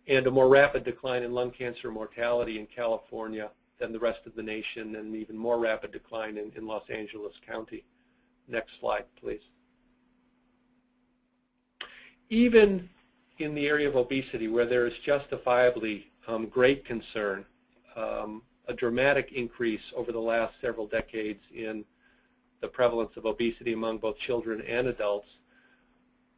Speaker 3: and a more rapid decline in lung cancer mortality in California than the rest of the nation, and even more rapid decline in Los Angeles County. Next slide, please. Even in the area of obesity, where there is justifiably great concern, a dramatic increase over the last several decades in the prevalence of obesity among both children and adults,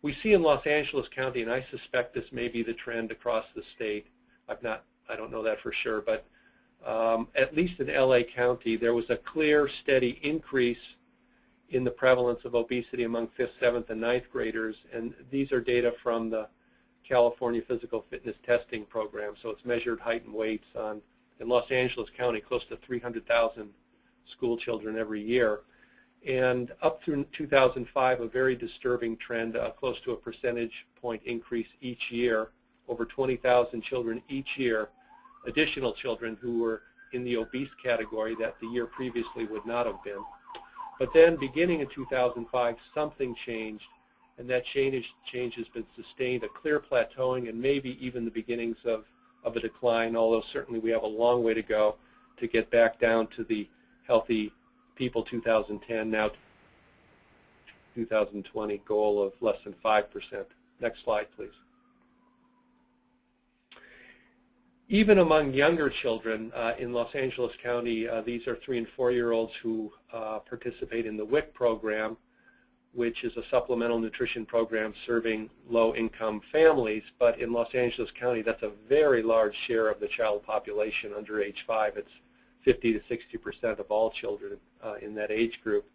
Speaker 3: we see in Los Angeles County, and I suspect this may be the trend across the state, I don't know that for sure, but at least in LA County, there was a clear, steady increase in the prevalence of obesity among 5th, 7th, and 9th graders, and these are data from the California Physical Fitness Testing Program. So it's measured height and weights on, in Los Angeles County, close to 300,000 school children every year. And up through 2005, a very disturbing trend, close to a percentage point increase each year, over 20,000 children each year, additional children who were in the obese category that the year previously would not have been. But then beginning in 2005, something changed, and that change has been sustained, a clear plateauing, and maybe even the beginnings of a decline, although certainly we have a long way to go to get back down to the Healthy People 2010, now 2020 goal of less than 5%. Next slide, please. Even among younger children in Los Angeles County, these are 3- and 4-year-olds who participate in the WIC program, which is a supplemental nutrition program serving low-income families. But in Los Angeles County, that's a very large share of the child population under age 5. It's 50 to 60% of all children in that age group.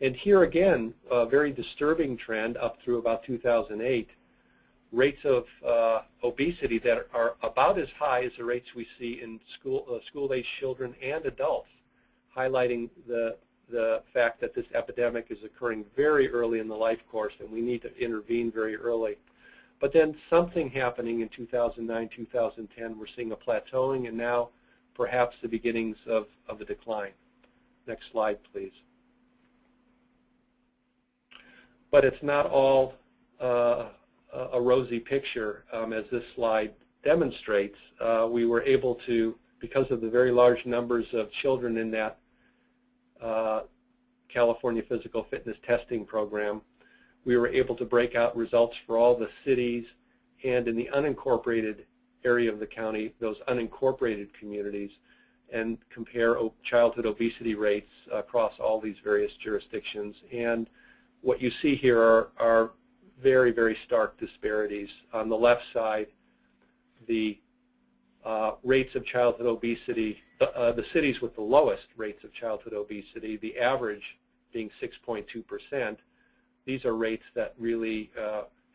Speaker 3: And here again, a very disturbing trend up through about 2008, rates of obesity that are about as high as the rates we see in school-age children and adults, highlighting the fact that this epidemic is occurring very early in the life course and we need to intervene very early. But then something happening in 2009, 2010, we're seeing a plateauing and now perhaps the beginnings of a decline. Next slide, please. But it's not all a rosy picture, as this slide demonstrates. We were able to, because of the very large numbers of children in that California Physical Fitness Testing Program, we were able to break out results for all the cities and in the unincorporated area of the county, those unincorporated communities, and compare childhood obesity rates across all these various jurisdictions. And what you see here are very, very stark disparities. On the left side, the rates of childhood obesity, the cities with the lowest rates of childhood obesity, the average being 6.2%. These are rates that really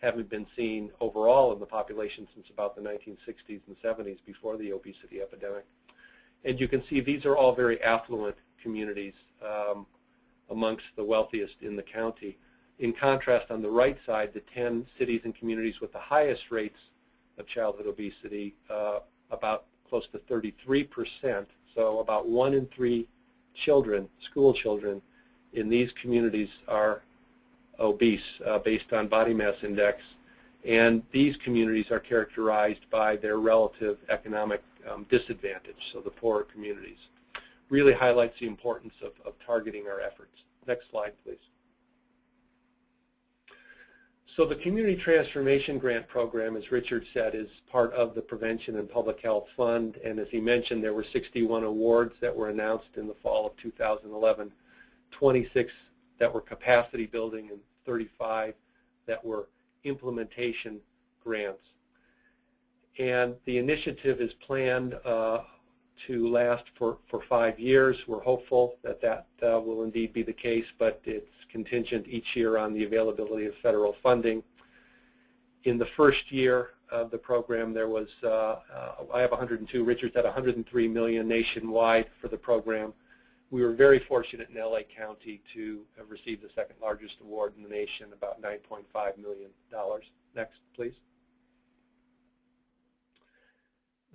Speaker 3: haven't been seen overall in the population since about the 1960s and 70s, before the obesity epidemic. And you can see these are all very affluent communities amongst the wealthiest in the county. In contrast, on the right side, the 10 cities and communities with the highest rates of childhood obesity, about close to 33%, so about 1 in 3 children, school children, in these communities are obese based on body mass index, and these communities are characterized by their relative economic disadvantage, so the poorer communities. Really highlights the importance of targeting our efforts. Next slide, please. So the Community Transformation Grant Program, as Richard said, is part of the Prevention and Public Health Fund, and as he mentioned, there were 61 awards that were announced in the fall of 2011, 26 that were capacity building and 35 that were implementation grants. And the initiative is planned to last for 5 years. We're hopeful that that will indeed be the case, but it's contingent each year on the availability of federal funding. In the first year of the program, there was, I have 102, Richard's at $103 million nationwide for the program. We were very fortunate in LA County to have received the second largest award in the nation, about $9.5 million. Next, please.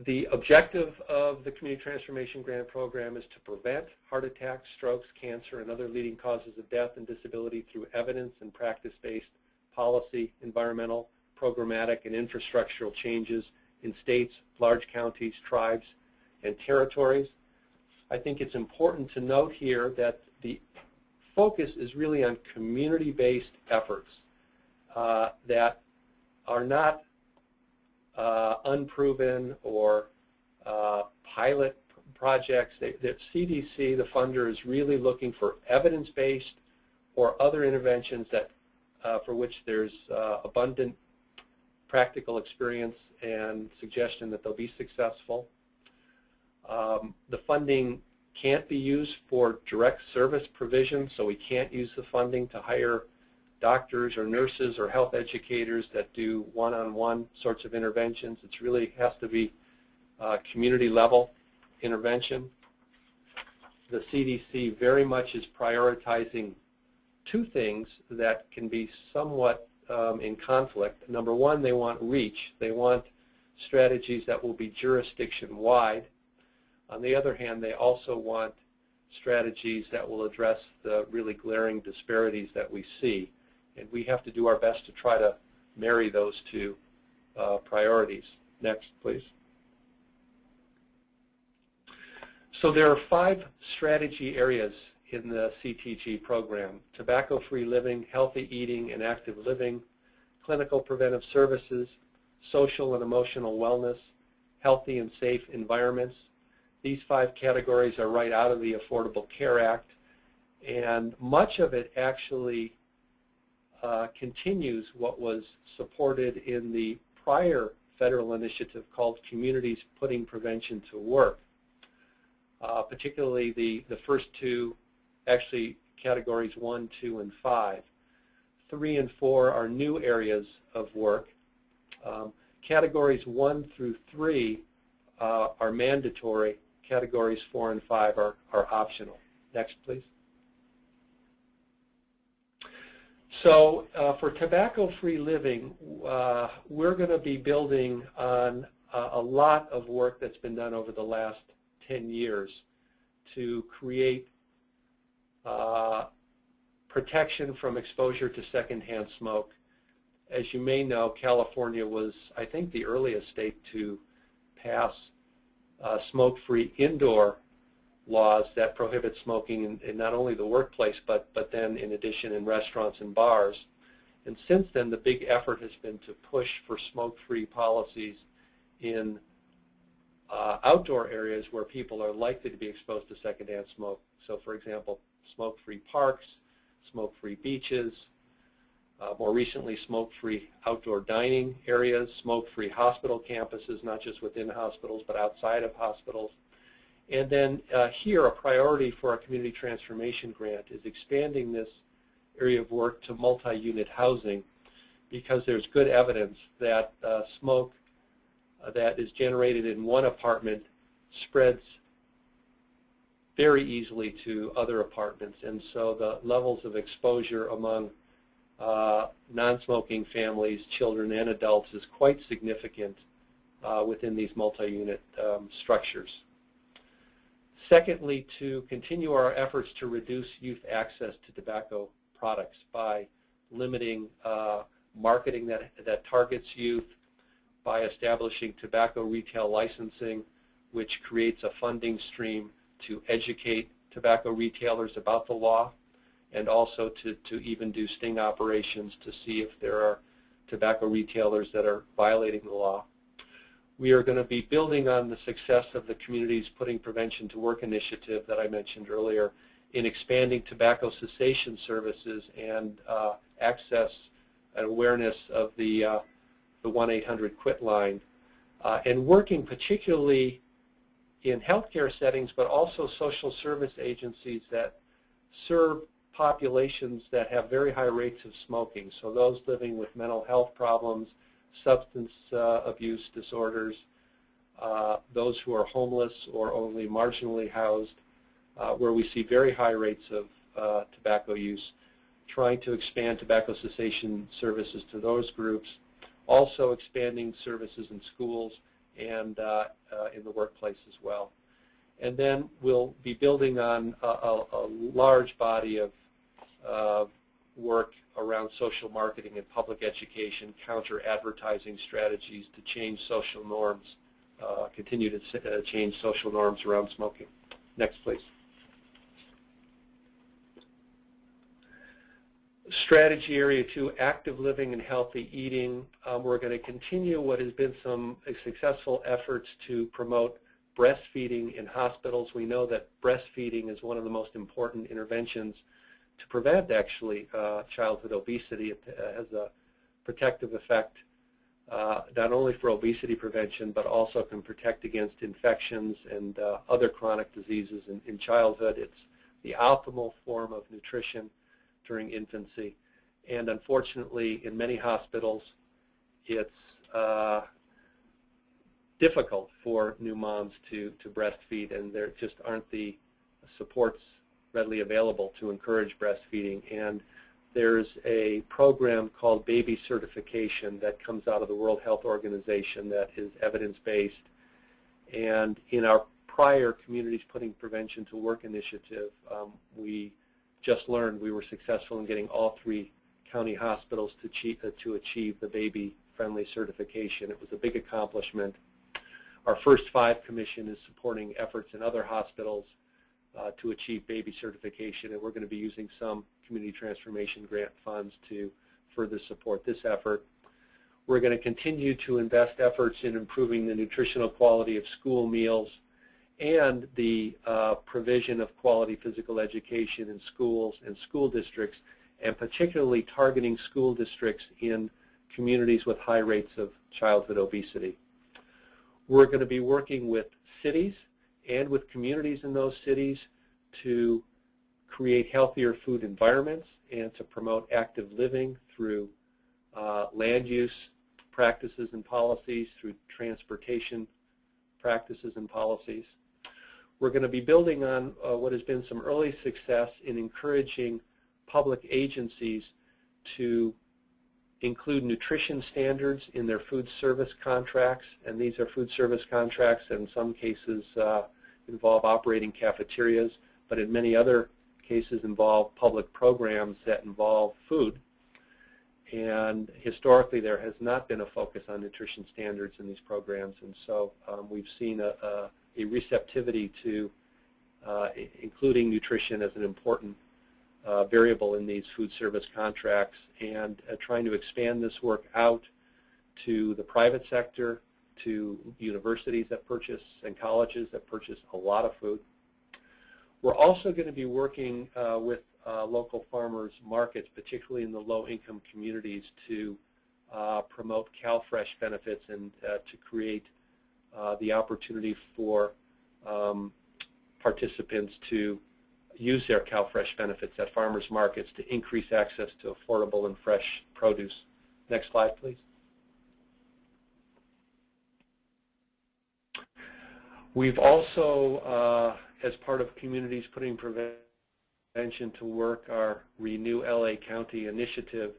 Speaker 3: The objective of the Community Transformation Grant Program is to prevent heart attacks, strokes, cancer, and other leading causes of death and disability through evidence and practice-based policy, environmental, programmatic, and infrastructural changes in states, large counties, tribes, and territories. I think it's important to note here that the focus is really on community-based efforts that are not unproven or pilot projects. The CDC, the funder, is really looking for evidence-based or other interventions that for which there's abundant practical experience and suggestion that they'll be successful. The funding can't be used for direct service provision, so we can't use the funding to hire doctors or nurses or health educators that do one-on-one sorts of interventions. It really has to be community-level intervention. The CDC very much is prioritizing two things that can be somewhat in conflict. Number one, they want reach. They want strategies that will be jurisdiction-wide. On the other hand, they also want strategies that will address the really glaring disparities that we see. And we have to do our best to try to marry those two priorities. Next, please. So there are 5 strategy areas in the CTG program: tobacco-free living, healthy eating and active living, clinical preventive services, social and emotional wellness, healthy and safe environments. These 5 categories are right out of the Affordable Care Act, and much of it actually continues what was supported in the prior federal initiative called Communities Putting Prevention to Work. Particularly the first 2, actually categories 1, 2, and 5. 3 and 4 are new areas of work. Categories 1 through 3 are mandatory. Categories 4 and 5 are optional. Next, please. So for tobacco-free living, we're going to be building on a lot of work that's been done over the last 10 years to create protection from exposure to secondhand smoke. As you may know, California was, I think, the earliest state to pass smoke-free indoor laws that prohibit smoking in not only the workplace, but then in addition in restaurants and bars. And since then, the big effort has been to push for smoke-free policies in outdoor areas where people are likely to be exposed to secondhand smoke. So, for example, smoke-free parks, smoke-free beaches, more recently smoke-free outdoor dining areas, smoke-free hospital campuses, not just within hospitals but outside of hospitals. And then here, a priority for our community transformation grant is expanding this area of work to multi-unit housing, because there's good evidence that smoke that is generated in one apartment spreads very easily to other apartments. And so the levels of exposure among non-smoking families, children, and adults is quite significant within these multi-unit structures. Secondly, to continue our efforts to reduce youth access to tobacco products by limiting marketing that targets youth, by establishing tobacco retail licensing, which creates a funding stream to educate tobacco retailers about the law, and also to even do sting operations to see if there are tobacco retailers that are violating the law. We are going to be building on the success of the Communities Putting Prevention to Work initiative that I mentioned earlier in expanding tobacco cessation services and access and awareness of the 1-800-QUIT line, and working particularly in healthcare settings, but also social service agencies that serve populations that have very high rates of smoking. So those living with mental health problems, substance abuse disorders, those who are homeless or only marginally housed, where we see very high rates of tobacco use, trying to expand tobacco cessation services to those groups, also expanding services in schools and in the workplace as well. And then we'll be building on a large body of work around social marketing and public education, counter-advertising strategies to change social norms, continue to change social norms around smoking. Next, please. Strategy area 2, active living and healthy eating. We're going to continue what has been some successful efforts to promote breastfeeding in hospitals. We know that breastfeeding is one of the most important interventions to prevent, actually, childhood obesity. It has a protective effect not only for obesity prevention, but also can protect against infections and other chronic diseases in childhood. It's the optimal form of nutrition during infancy. And unfortunately, in many hospitals, it's difficult for new moms to breastfeed, and there just aren't the supports readily available to encourage breastfeeding. And there's a program called Baby Certification that comes out of the World Health Organization that is evidence-based. And in our prior Communities Putting Prevention to Work initiative, we just learned we were successful in getting all 3 county hospitals to achieve the baby-friendly certification. It was a big accomplishment. Our First 5 Commission is supporting efforts in other hospitals to achieve baby certification, and we're going to be using some community transformation grant funds to further support this effort. We're going to continue to invest efforts in improving the nutritional quality of school meals and the provision of quality physical education in schools and school districts, and particularly targeting school districts in communities with high rates of childhood obesity. We're going to be working with cities and with communities in those cities to create healthier food environments and to promote active living through land use practices and policies, through transportation practices and policies. We're going to be building on what has been some early success in encouraging public agencies to include nutrition standards in their food service contracts, and these are food service contracts that in some cases involve operating cafeterias, but in many other cases involve public programs that involve food. And historically there has not been a focus on nutrition standards in these programs, and so we've seen a receptivity to including nutrition as an important variable in these food service contracts, and trying to expand this work out to the private sector, to universities that purchase and colleges that purchase a lot of food. We're also going to be working with local farmers markets, particularly in the low-income communities, to promote CalFresh benefits and to create the opportunity for participants to use their CalFresh benefits at farmers markets to increase access to affordable and fresh produce. Next slide, please. We've also, as part of communities putting prevention to work, our Renew LA County initiative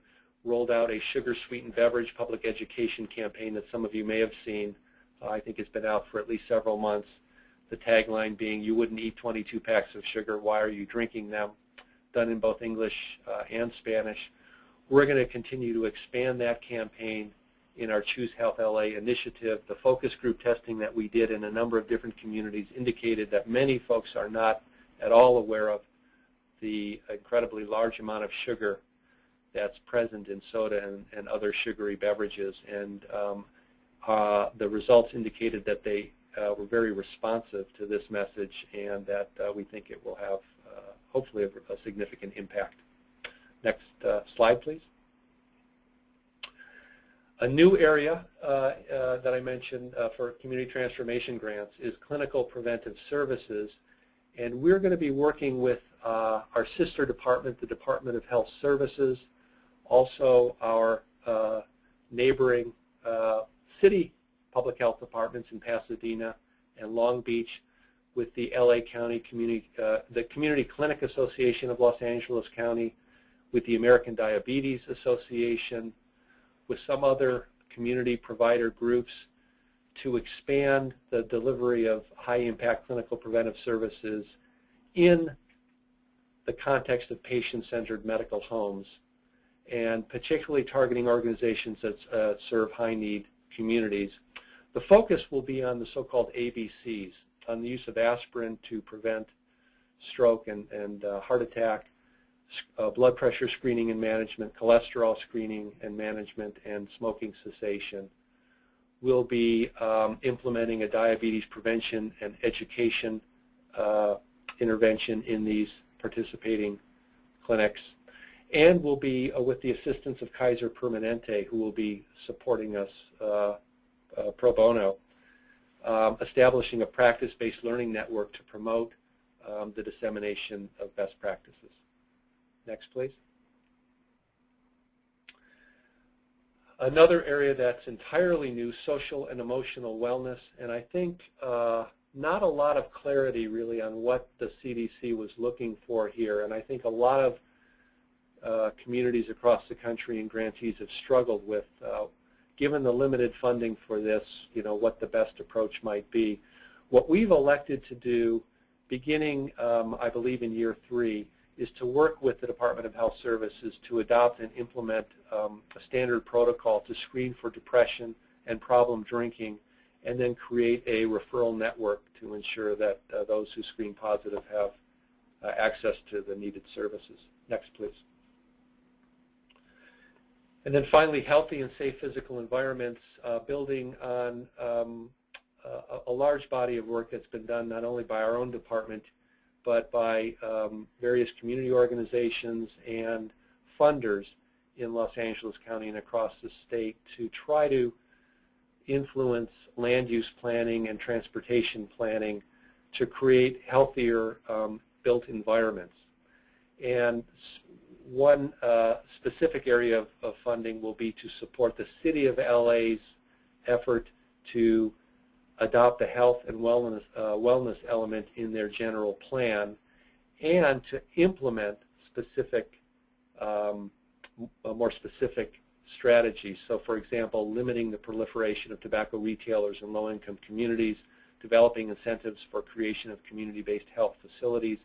Speaker 3: rolled out a sugar-sweetened beverage public education campaign that some of you may have seen. I think it's been out for at least several months. The tagline being, "You wouldn't eat 22 packs of sugar, why are you drinking them?" Done in both English and Spanish. We're going to continue to expand that campaign in our Choose Health LA initiative. The focus group testing that we did in a number of different communities indicated that many folks are not at all aware of the incredibly large amount of sugar that's present in soda and other sugary beverages. And the results indicated that they were very responsive to this message, and that we think it will have hopefully a significant impact. Next slide, please. A new area that I mentioned for community transformation grants is clinical preventive services, and we're going to be working with our sister department, the Department of Health Services, also our neighboring city public health departments in Pasadena and Long Beach, with the LA County Community, the Community Clinic Association of Los Angeles County, with the American Diabetes Association, with some other community provider groups, to expand the delivery of high-impact clinical preventive services in the context of patient-centered medical homes, and particularly targeting organizations that serve high-need communities. The focus will be on the so-called ABCs, on the use of aspirin to prevent stroke and heart attack, blood pressure screening and management, cholesterol screening and management, and smoking cessation. We'll be implementing a diabetes prevention and education intervention in these participating clinics. And we'll be, with the assistance of Kaiser Permanente, who will be supporting us pro bono, establishing a practice-based learning network to promote the dissemination of best practices. Next, please. Another area that's entirely new, social and emotional wellness, and I think not a lot of clarity really on what the CDC was looking for here, and I think a lot of communities across the country and grantees have struggled with, given the limited funding for this, what the best approach might be. What we've elected to do, beginning, I believe, in year 3, is to work with the Department of Health Services to adopt and implement a standard protocol to screen for depression and problem drinking, and then create a referral network to ensure that those who screen positive have access to the needed services. Next, please. And then finally, healthy and safe physical environments, building on a large body of work that's been done not only by our own department, but by various community organizations and funders in Los Angeles County and across the state to try to influence land use planning and transportation planning to create healthier built environments. And one specific area of funding will be to support the City of LA's effort to adopt the health and wellness element in their general plan, and to implement specific, more specific strategies. So, for example, limiting the proliferation of tobacco retailers in low-income communities, developing incentives for creation of community-based health facilities,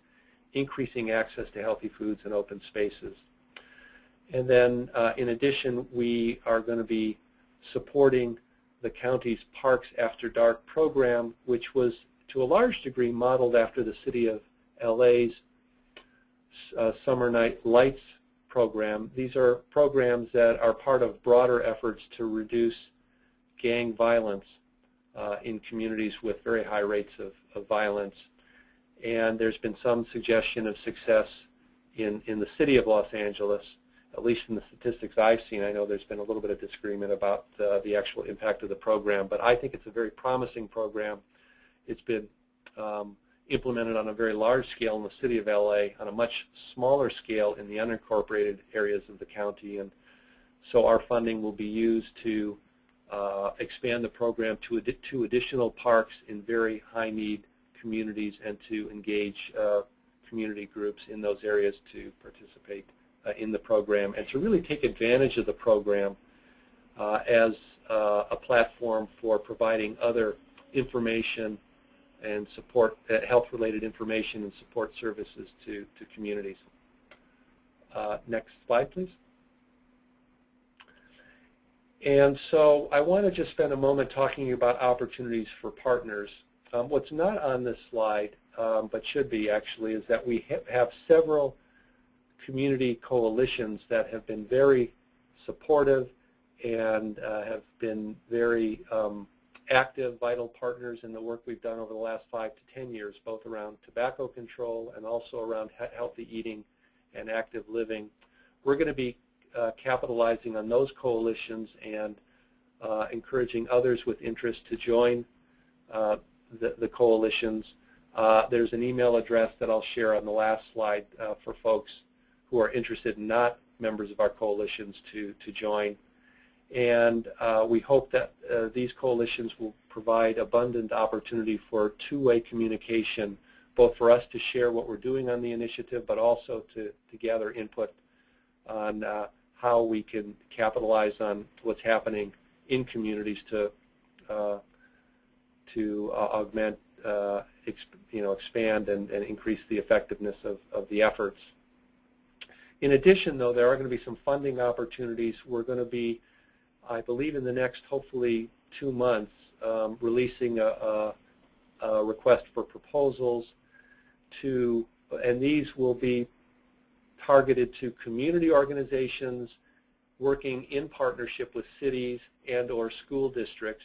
Speaker 3: increasing access to healthy foods and open spaces. And then, in addition, we are going to be supporting the county's Parks After Dark program, which was to a large degree modeled after the City of LA's Summer Night Lights program. These are programs that are part of broader efforts to reduce gang violence in communities with very high rates of violence. And there's been some suggestion of success in the City of Los Angeles, at least in the statistics I've seen. I know there's been a little bit of disagreement about the actual impact of the program, but I think it's a very promising program. It's been implemented on a very large scale in the City of LA, on a much smaller scale in the unincorporated areas of the county, and so our funding will be used to expand the program to two additional parks in very high-need communities and to engage community groups in those areas to participate in the program and to really take advantage of the program as a platform for providing other information and support, health-related information and support services to communities. Next slide, please. And so I want to just spend a moment talking about opportunities for partners. What's not on this slide, but should be actually, is that we have several community coalitions that have been very supportive and have been very active, vital partners in the work we've done over the last 5 to 10 years, both around tobacco control and also around healthy eating and active living. We're going to be capitalizing on those coalitions and encouraging others with interest to join the coalitions. There's an email address that I'll share on the last slide for folks who are interested and not members of our coalitions to join. And we hope that these coalitions will provide abundant opportunity for two-way communication, both for us to share what we're doing on the initiative, but also to gather input on how we can capitalize on what's happening in communities to augment, expand and increase the effectiveness of the efforts. In addition, though, there are going to be some funding opportunities. We're going to be, I believe, in the next, hopefully, 2 months, releasing a request for proposals and these will be targeted to community organizations working in partnership with cities and or school districts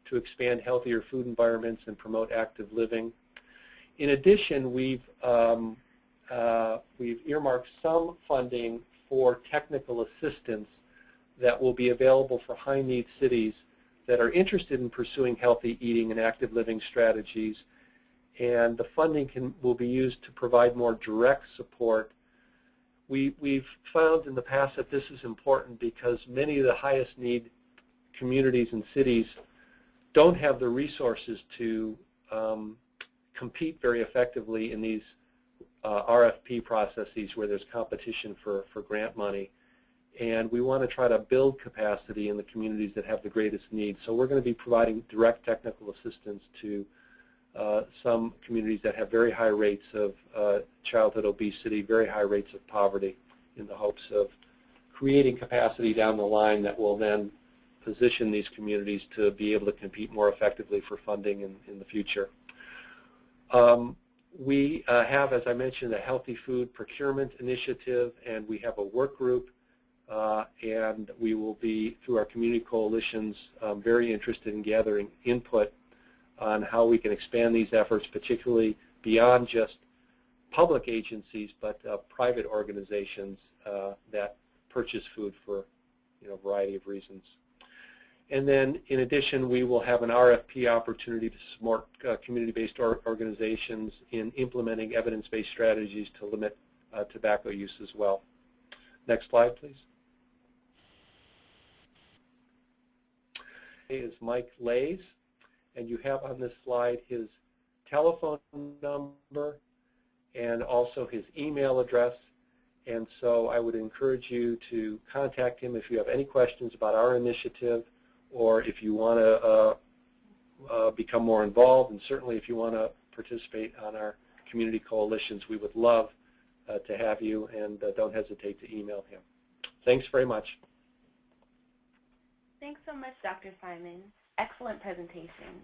Speaker 3: to expand healthier food environments and promote active living. In addition, we've earmarked some funding for technical assistance that will be available for high-need cities that are interested in pursuing healthy eating and active living strategies. And the funding will be used to provide more direct support. We've found in the past that this is important because many of the highest need communities and cities don't have the resources to compete very effectively in these RFP processes where there's competition for grant money. And we want to try to build capacity in the communities that have the greatest need. So we're going to be providing direct technical assistance to some communities that have very high rates of childhood obesity, very high rates of poverty, in the hopes of creating capacity down the line that will then position these communities to be able to compete more effectively for funding in the future. We have, as I mentioned, a healthy food procurement initiative, and we have a work group, and we will be, through our community coalitions, very interested in gathering input on how we can expand these efforts, particularly beyond just public agencies, but private organizations that purchase food for a variety of reasons. And then, in addition, we will have an RFP opportunity to support community-based organizations in implementing evidence-based strategies to limit tobacco use as well. Next slide, please. Is Mike Lays, and you have on this slide his telephone number and also his email address. And so I would encourage you to contact him if you have any questions about our initiative, or if you want to become more involved, and certainly if you want to participate on our community coalitions. We would love to have you, and don't hesitate to email him. Thanks very much.
Speaker 1: Thanks so much, Dr. Simon. Excellent presentation.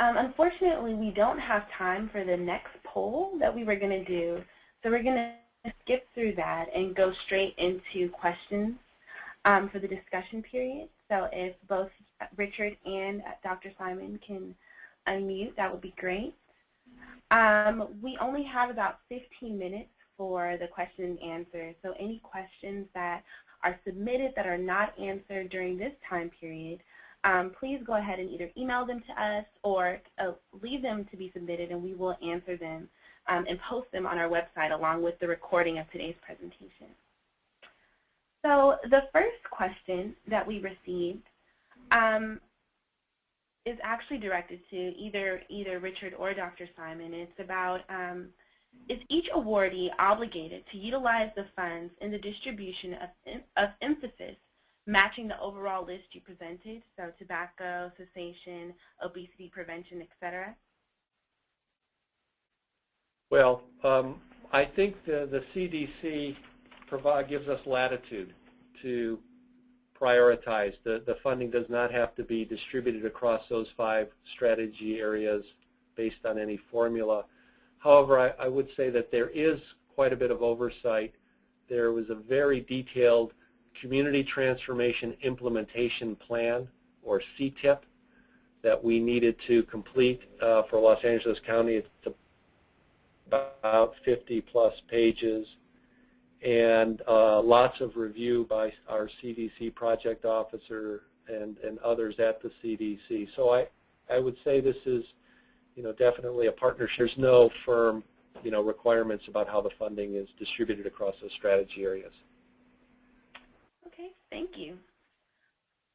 Speaker 1: Unfortunately, we don't have time for the next poll that we were going to do, so we're going to skip through that and go straight into questions for the discussion period. So if both Richard and Dr. Simon can unmute, that would be great. We only have about 15 minutes for the question and answer, so any questions that are submitted that are not answered during this time period, please go ahead and either email them to us or leave them to be submitted, and we will answer them and post them on our website along with the recording of today's presentation. So the first question that we received is actually directed to either Richard or Dr. Simon. It's about, is each awardee obligated to utilize the funds in the distribution of emphasis matching the overall list you presented, so tobacco, cessation, obesity prevention, etc.?
Speaker 3: Well, I think the CDC gives us latitude to prioritize. The funding does not have to be distributed across those 5 strategy areas based on any formula. However, I would say that there is quite a bit of oversight. There was a very detailed Community Transformation Implementation Plan, or CTIP, that we needed to complete for Los Angeles County. It's about 50-plus pages, and lots of review by our CDC project officer and others at the CDC. So I would say this is, definitely a partnership. There's no firm, requirements about how the funding is distributed across those strategy areas.
Speaker 1: Okay, thank you.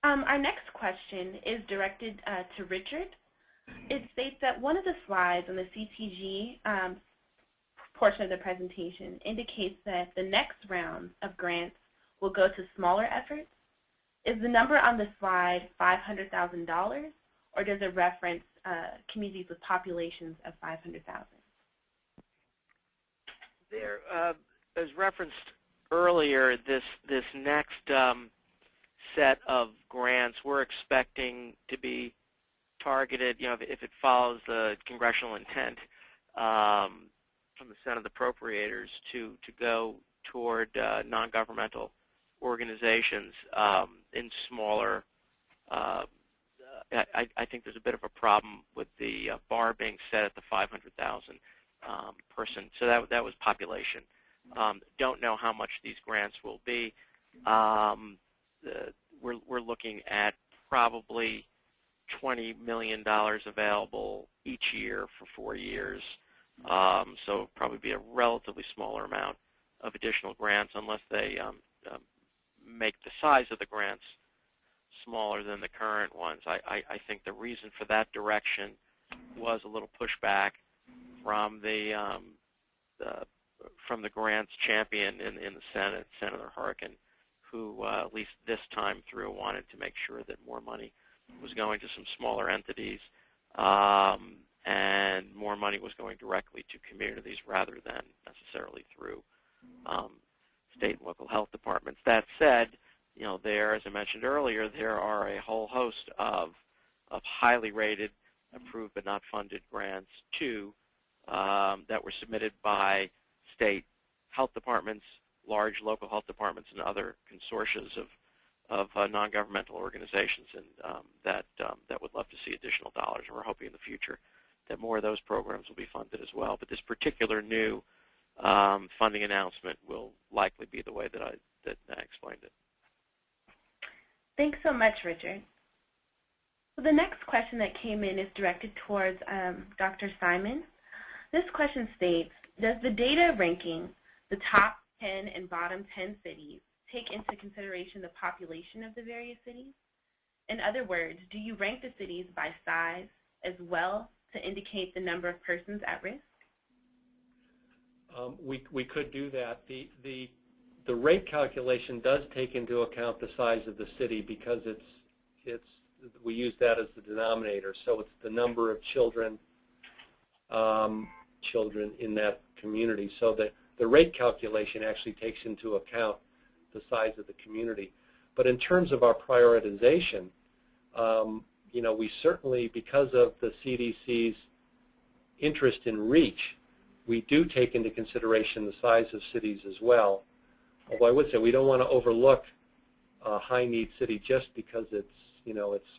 Speaker 1: Our next question is directed to Richard. It states that one of the slides on the CTG portion of the presentation indicates that the next round of grants will go to smaller efforts. Is the number on the slide $500,000, or does it reference communities with populations of 500,000?
Speaker 2: There, as referenced earlier, this next set of grants we're expecting to be targeted, if it follows the congressional intent from the Senate Appropriators to go toward non-governmental organizations in smaller. I think there's a bit of a problem with the bar being set at the 500,000 person. So that was population. Don't know how much these grants will be. We're looking at probably $20 million available each year for 4 years. So probably be a relatively smaller amount of additional grants unless they make the size of the grants smaller than the current ones. I think the reason for that direction was a little pushback from the grants champion in the Senate, Senator Harkin, who at least this time through wanted to make sure that more money was going to some smaller entities and more money was going directly to communities rather than necessarily through state and local health departments. That said, as I mentioned earlier, there are a whole host of highly rated, approved but not funded grants too that were submitted by state health departments, large local health departments, and other consortia of non-governmental organizations, and that would love to see additional dollars. And we're hoping in the future that more of those programs will be funded as well. But this particular new funding announcement will likely be the way that I explained it.
Speaker 1: Thanks so much, Richard. So the next question that came in is directed towards Dr. Simon. This question states, does the data ranking the top 10 and bottom 10 cities take into consideration the population of the various cities? In other words, do you rank the cities by size as well to indicate the number of persons at risk?
Speaker 3: We could do that. The rate calculation does take into account the size of the city because we use that as the denominator. So it's the number of children in that community. So that the rate calculation actually takes into account the size of the community. But in terms of our prioritization, we certainly, because of the CDC's interest in reach, we do take into consideration the size of cities as well. Although I would say we don't want to overlook a high-need city just because it's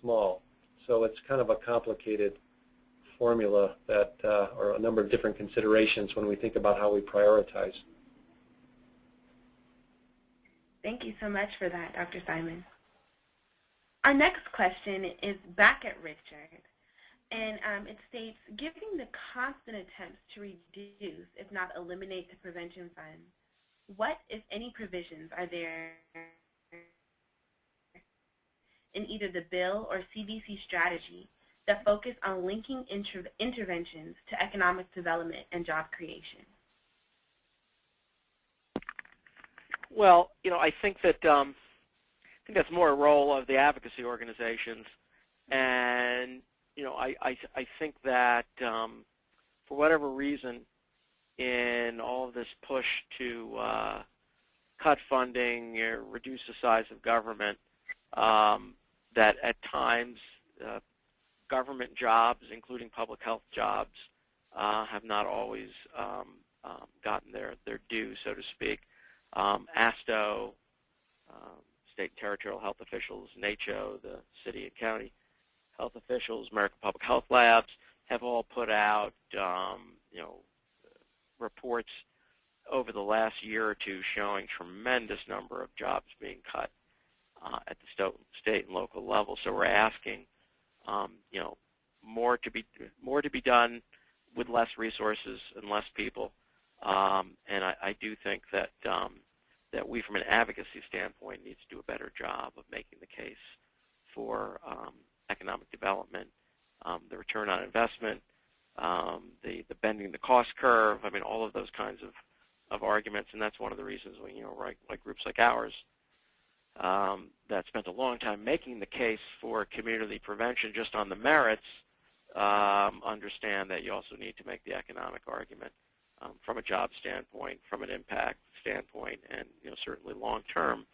Speaker 3: small. So it's kind of a complicated formula that, or a number of different considerations when we think about how we prioritize.
Speaker 1: Thank you so much for that, Dr. Simon. Our next question is back at Richard, and it states, given the constant attempts to reduce, if not eliminate, the prevention fund, what, if any, provisions are there in either the bill or CDC strategy that focus on linking interventions to economic development and job creation?
Speaker 2: Well, I think that that's more a role of the advocacy organizations, and I think that for whatever reason, in all of this push to cut funding or reduce the size of government, that at times government jobs, including public health jobs, have not always gotten their due, so to speak. ASTO, state and territorial health officials, NACCHO, the city and county health officials, American Public Health Labs have all put out reports over the last year or two showing tremendous number of jobs being cut at the state and local level. So we're asking, more to be done with less resources and less people. And I do think that that we, from an advocacy standpoint, need to do a better job of making the case for economic development, the return on investment, the bending the cost curve. I mean, all of those kinds of arguments, and that's one of the reasons when like groups like ours that spent a long time making the case for community prevention just on the merits, understand that you also need to make the economic argument from a job standpoint, from an impact standpoint, and certainly long term.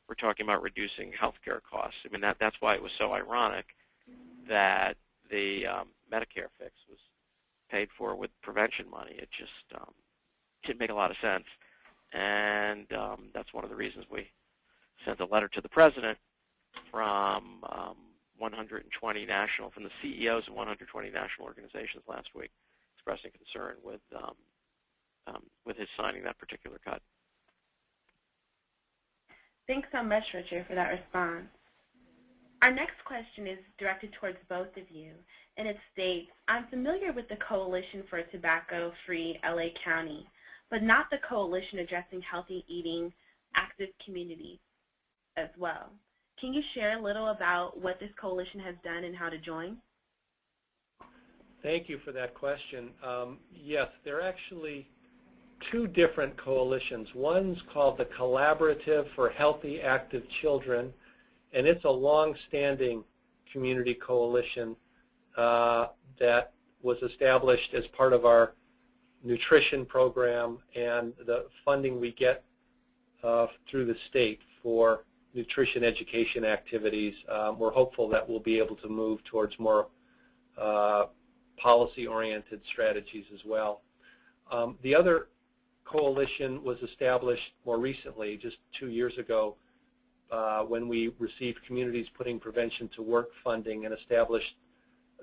Speaker 2: We're talking about reducing healthcare costs. I mean, that's why it was so ironic that the Medicare fix was paid for with prevention money. It just didn't make a lot of sense, and that's one of the reasons we sent a letter to the president from 120 national, from the CEOs of 120 national organizations last week, expressing concern with his signing that particular cut.
Speaker 1: Thanks so much, Richard, for that response. Our next question is directed towards both of you, and it states, I'm familiar with the Coalition for a Tobacco-Free LA County, but not the coalition addressing healthy eating active communities as well. Can you share a little about what this coalition has done and how to join?
Speaker 3: Thank you for that question. Yes, there are actually two different coalitions. One's called the Collaborative for Healthy Active Children, and it's a long-standing community coalition that was established as part of our nutrition program and the funding we get through the state for nutrition education activities. We're hopeful that we'll be able to move towards more policy-oriented strategies as well. The other coalition was established more recently, just 2 years ago, when we received Communities Putting Prevention to Work funding and established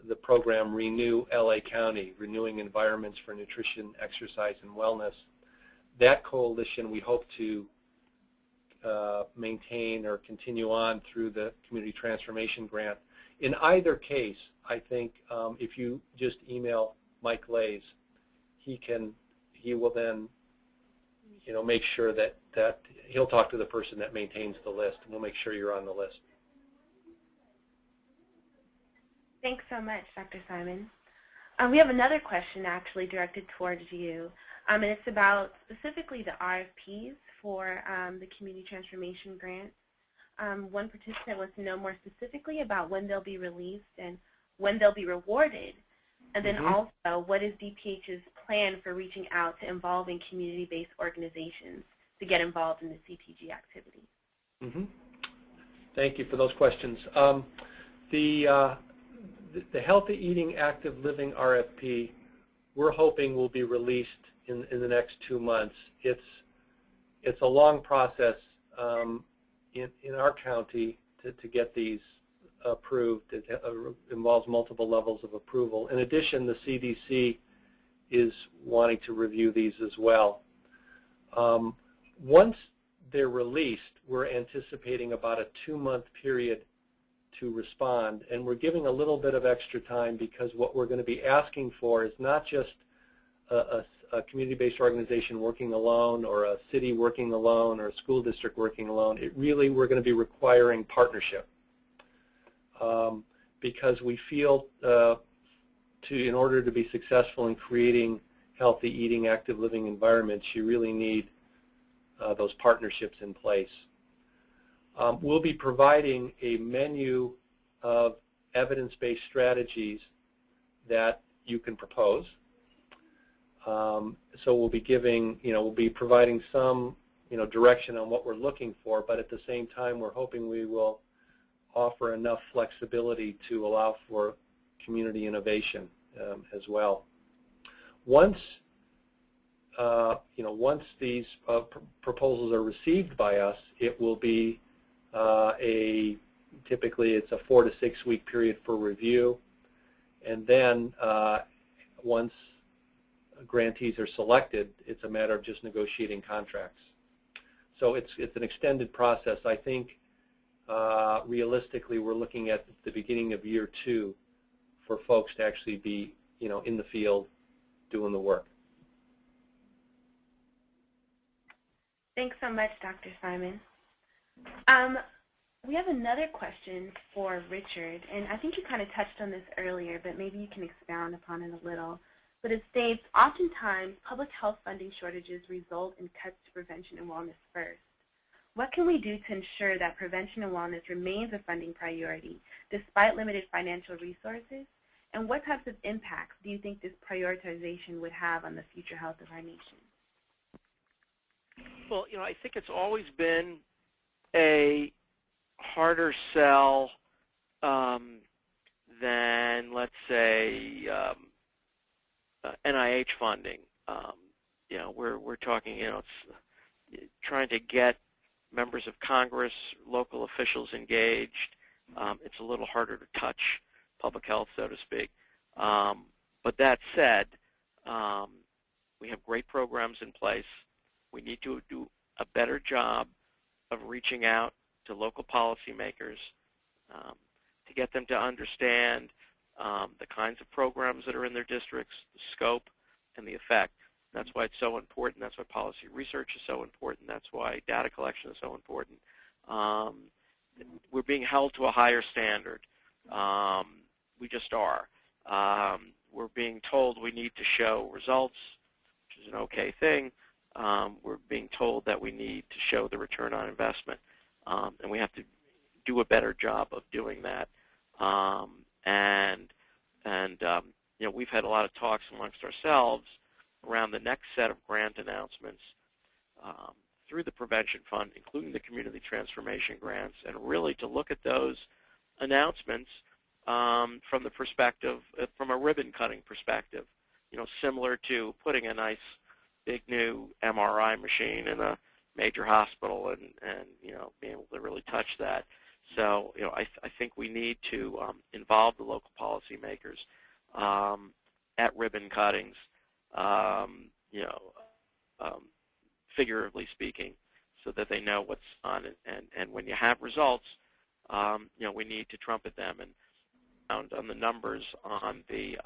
Speaker 3: the program Renew LA County, Renewing Environments for Nutrition, Exercise, and Wellness. That coalition we hope to maintain or continue on through the Community Transformation Grant. In either case, I think if you just email Mike Lays, he will then make sure that he'll talk to the person that maintains the list, and we'll make sure you're on the list.
Speaker 1: Thanks so much, Dr. Simon. We have another question actually directed towards you, and it's about specifically the RFPs for the Community Transformation Grants. One participant wants to know more specifically about when they'll be released and when they'll be rewarded, and then also what is DPH's plan for reaching out to involving community-based organizations to get involved in the CTG activity.
Speaker 3: Thank you for those questions. The Healthy Eating Active Living RFP, we're hoping will be released in the next 2 months. It's a long process in our county to get these approved. It involves multiple levels of approval. In addition, the CDC is wanting to review these as well. Once they're released, we're anticipating about a 2-month period to respond, and we're giving a little bit of extra time because what we're going to be asking for is not just a community-based organization working alone or a city working alone or a school district working alone. We're going to be requiring partnership because we feel in order to be successful in creating healthy eating, active living environments, you really need those partnerships in place. We'll be providing a menu of evidence-based strategies that you can propose. So we'll be providing some, direction on what we're looking for, but at the same time, we're hoping we will offer enough flexibility to allow for community innovation as well. Once these proposals are received by us, it will be typically it's a 4 to 6 week period for review, and then once grantees are selected, it's a matter of just negotiating contracts. So it's an extended process. I think realistically we're looking at the beginning of year 2 for folks to actually be in the field doing the work.
Speaker 1: Thanks so much, Dr. Simon. We have another question for Richard, and I think you kind of touched on this earlier, but maybe you can expound upon it a little. But it states, oftentimes public health funding shortages result in cuts to prevention and wellness first. What can we do to ensure that prevention and wellness remains a funding priority despite limited financial resources? And what types of impacts do you think this prioritization would have on the future health of our nation?
Speaker 2: Well, I think it's always been a harder sell than, let's say, NIH funding. We're talking, it's trying to get members of Congress, local officials engaged. It's a little harder to touch public health, so to speak. But that said, we have great programs in place. We need to do a better job of reaching out to local policymakers to get them to understand the kinds of programs that are in their districts, the scope, and the effect. That's why it's so important. That's why policy research is so important. That's why data collection is so important. We're being held to a higher standard. We just are. We're being told we need to show results, which is an okay thing. We're being told that we need to show the return on investment, and we have to do a better job of doing that. We've had a lot of talks amongst ourselves around the next set of grant announcements through the Prevention Fund, including the Community Transformation Grants, and really to look at those announcements from the perspective, from a ribbon-cutting perspective, similar to putting a nice big new MRI machine in a major hospital and being able to really touch that. So, I think we need to involve the local policymakers at ribbon cuttings, figuratively speaking, so that they know what's on it. And when you have results, we need to trumpet them. And on the numbers on the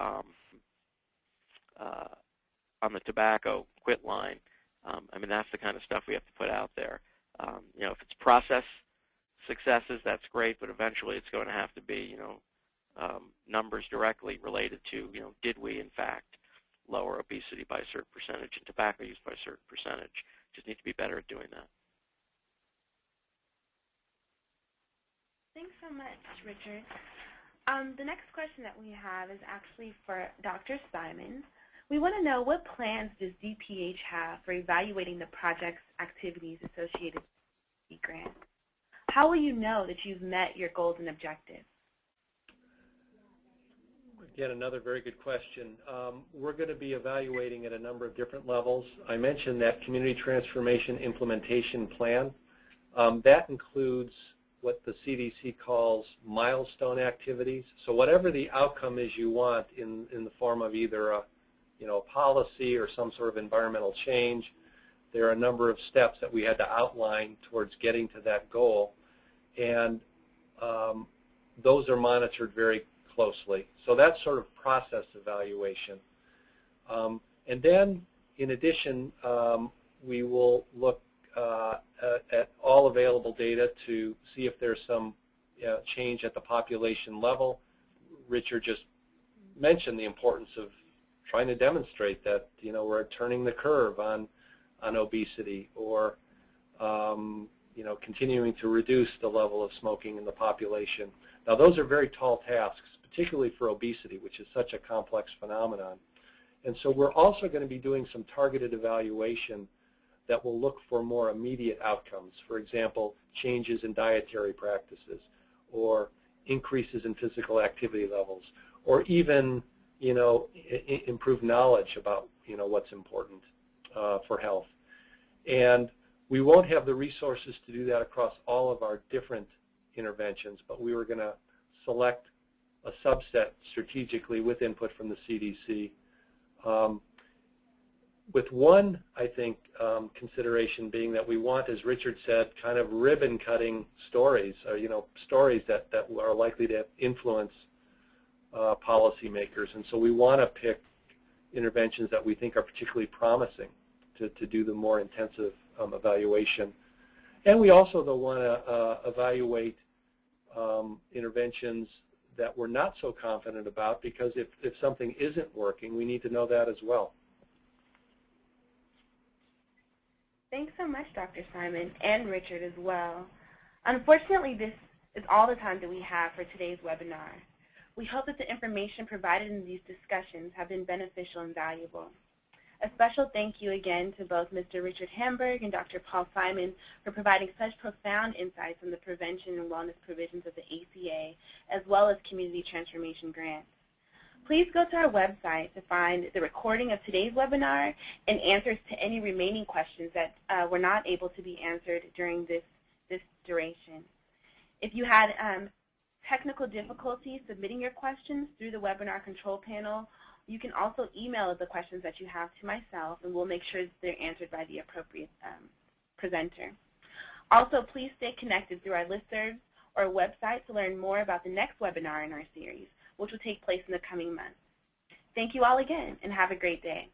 Speaker 2: tobacco quit line, I mean, that's the kind of stuff we have to put out there. You know, if it's process successes, that's great, but eventually it's going to have to be, you know, numbers directly related to, you know, did we in fact lower obesity by a certain percentage and tobacco use by a certain percentage? Just need to be better at doing that.
Speaker 1: Thanks so much, Richard. The next question that we have is actually for Dr. Simon. We want to know, what plans does DPH have for evaluating the project's activities associated with the grant? How will you know that you've met your goals and objectives?
Speaker 3: Again, another very good question. We're going to be evaluating at a number of different levels. I mentioned that Community Transformation Implementation Plan. That includes what the CDC calls milestone activities. So whatever the outcome is you want in the form of either a, you know, policy or some sort of environmental change, there are a number of steps that we had to outline towards getting to that goal, and those are monitored very closely. So that's sort of process evaluation. And then, in addition, we will look at all available data to see if there's some change at the population level. Richard just mentioned the importance of trying to demonstrate that, you know, we're turning the curve on obesity, or you know, continuing to reduce the level of smoking in the population. Now, those are very tall tasks, particularly for obesity, which is such a complex phenomenon. And so we're also going to be doing some targeted evaluation that will look for more immediate outcomes. For example, changes in dietary practices, or increases in physical activity levels, or even, you know, improved knowledge about, you know, what's important for health. And we won't have the resources to do that across all of our different interventions, but we were going to select a subset strategically with input from the CDC. With one, I think, consideration being that we want, as Richard said, kind of ribbon-cutting stories, or, you know, stories that are likely to influence policymakers. And so we want to pick interventions that we think are particularly promising to do the more intensive evaluation. And we also, though, want to evaluate interventions that we're not so confident about, because if something isn't working, we need to know that as well.
Speaker 1: Thanks so much, Dr. Simon, and Richard as well. Unfortunately, this is all the time that we have for today's webinar. We hope that the information provided in these discussions have been beneficial and valuable. A special thank you again to both Mr. Richard Hamburg and Dr. Paul Simon for providing such profound insights on the prevention and wellness provisions of the ACA, as well as Community Transformation Grants. Please go to our website to find the recording of today's webinar and answers to any remaining questions that were not able to be answered during this duration. If you had technical difficulties submitting your questions through the webinar control panel, you can also email the questions that you have to myself, and we'll make sure that they're answered by the appropriate presenter. Also, please stay connected through our listservs or website to learn more about the next webinar in our series, which will take place in the coming months. Thank you all again, and have a great day.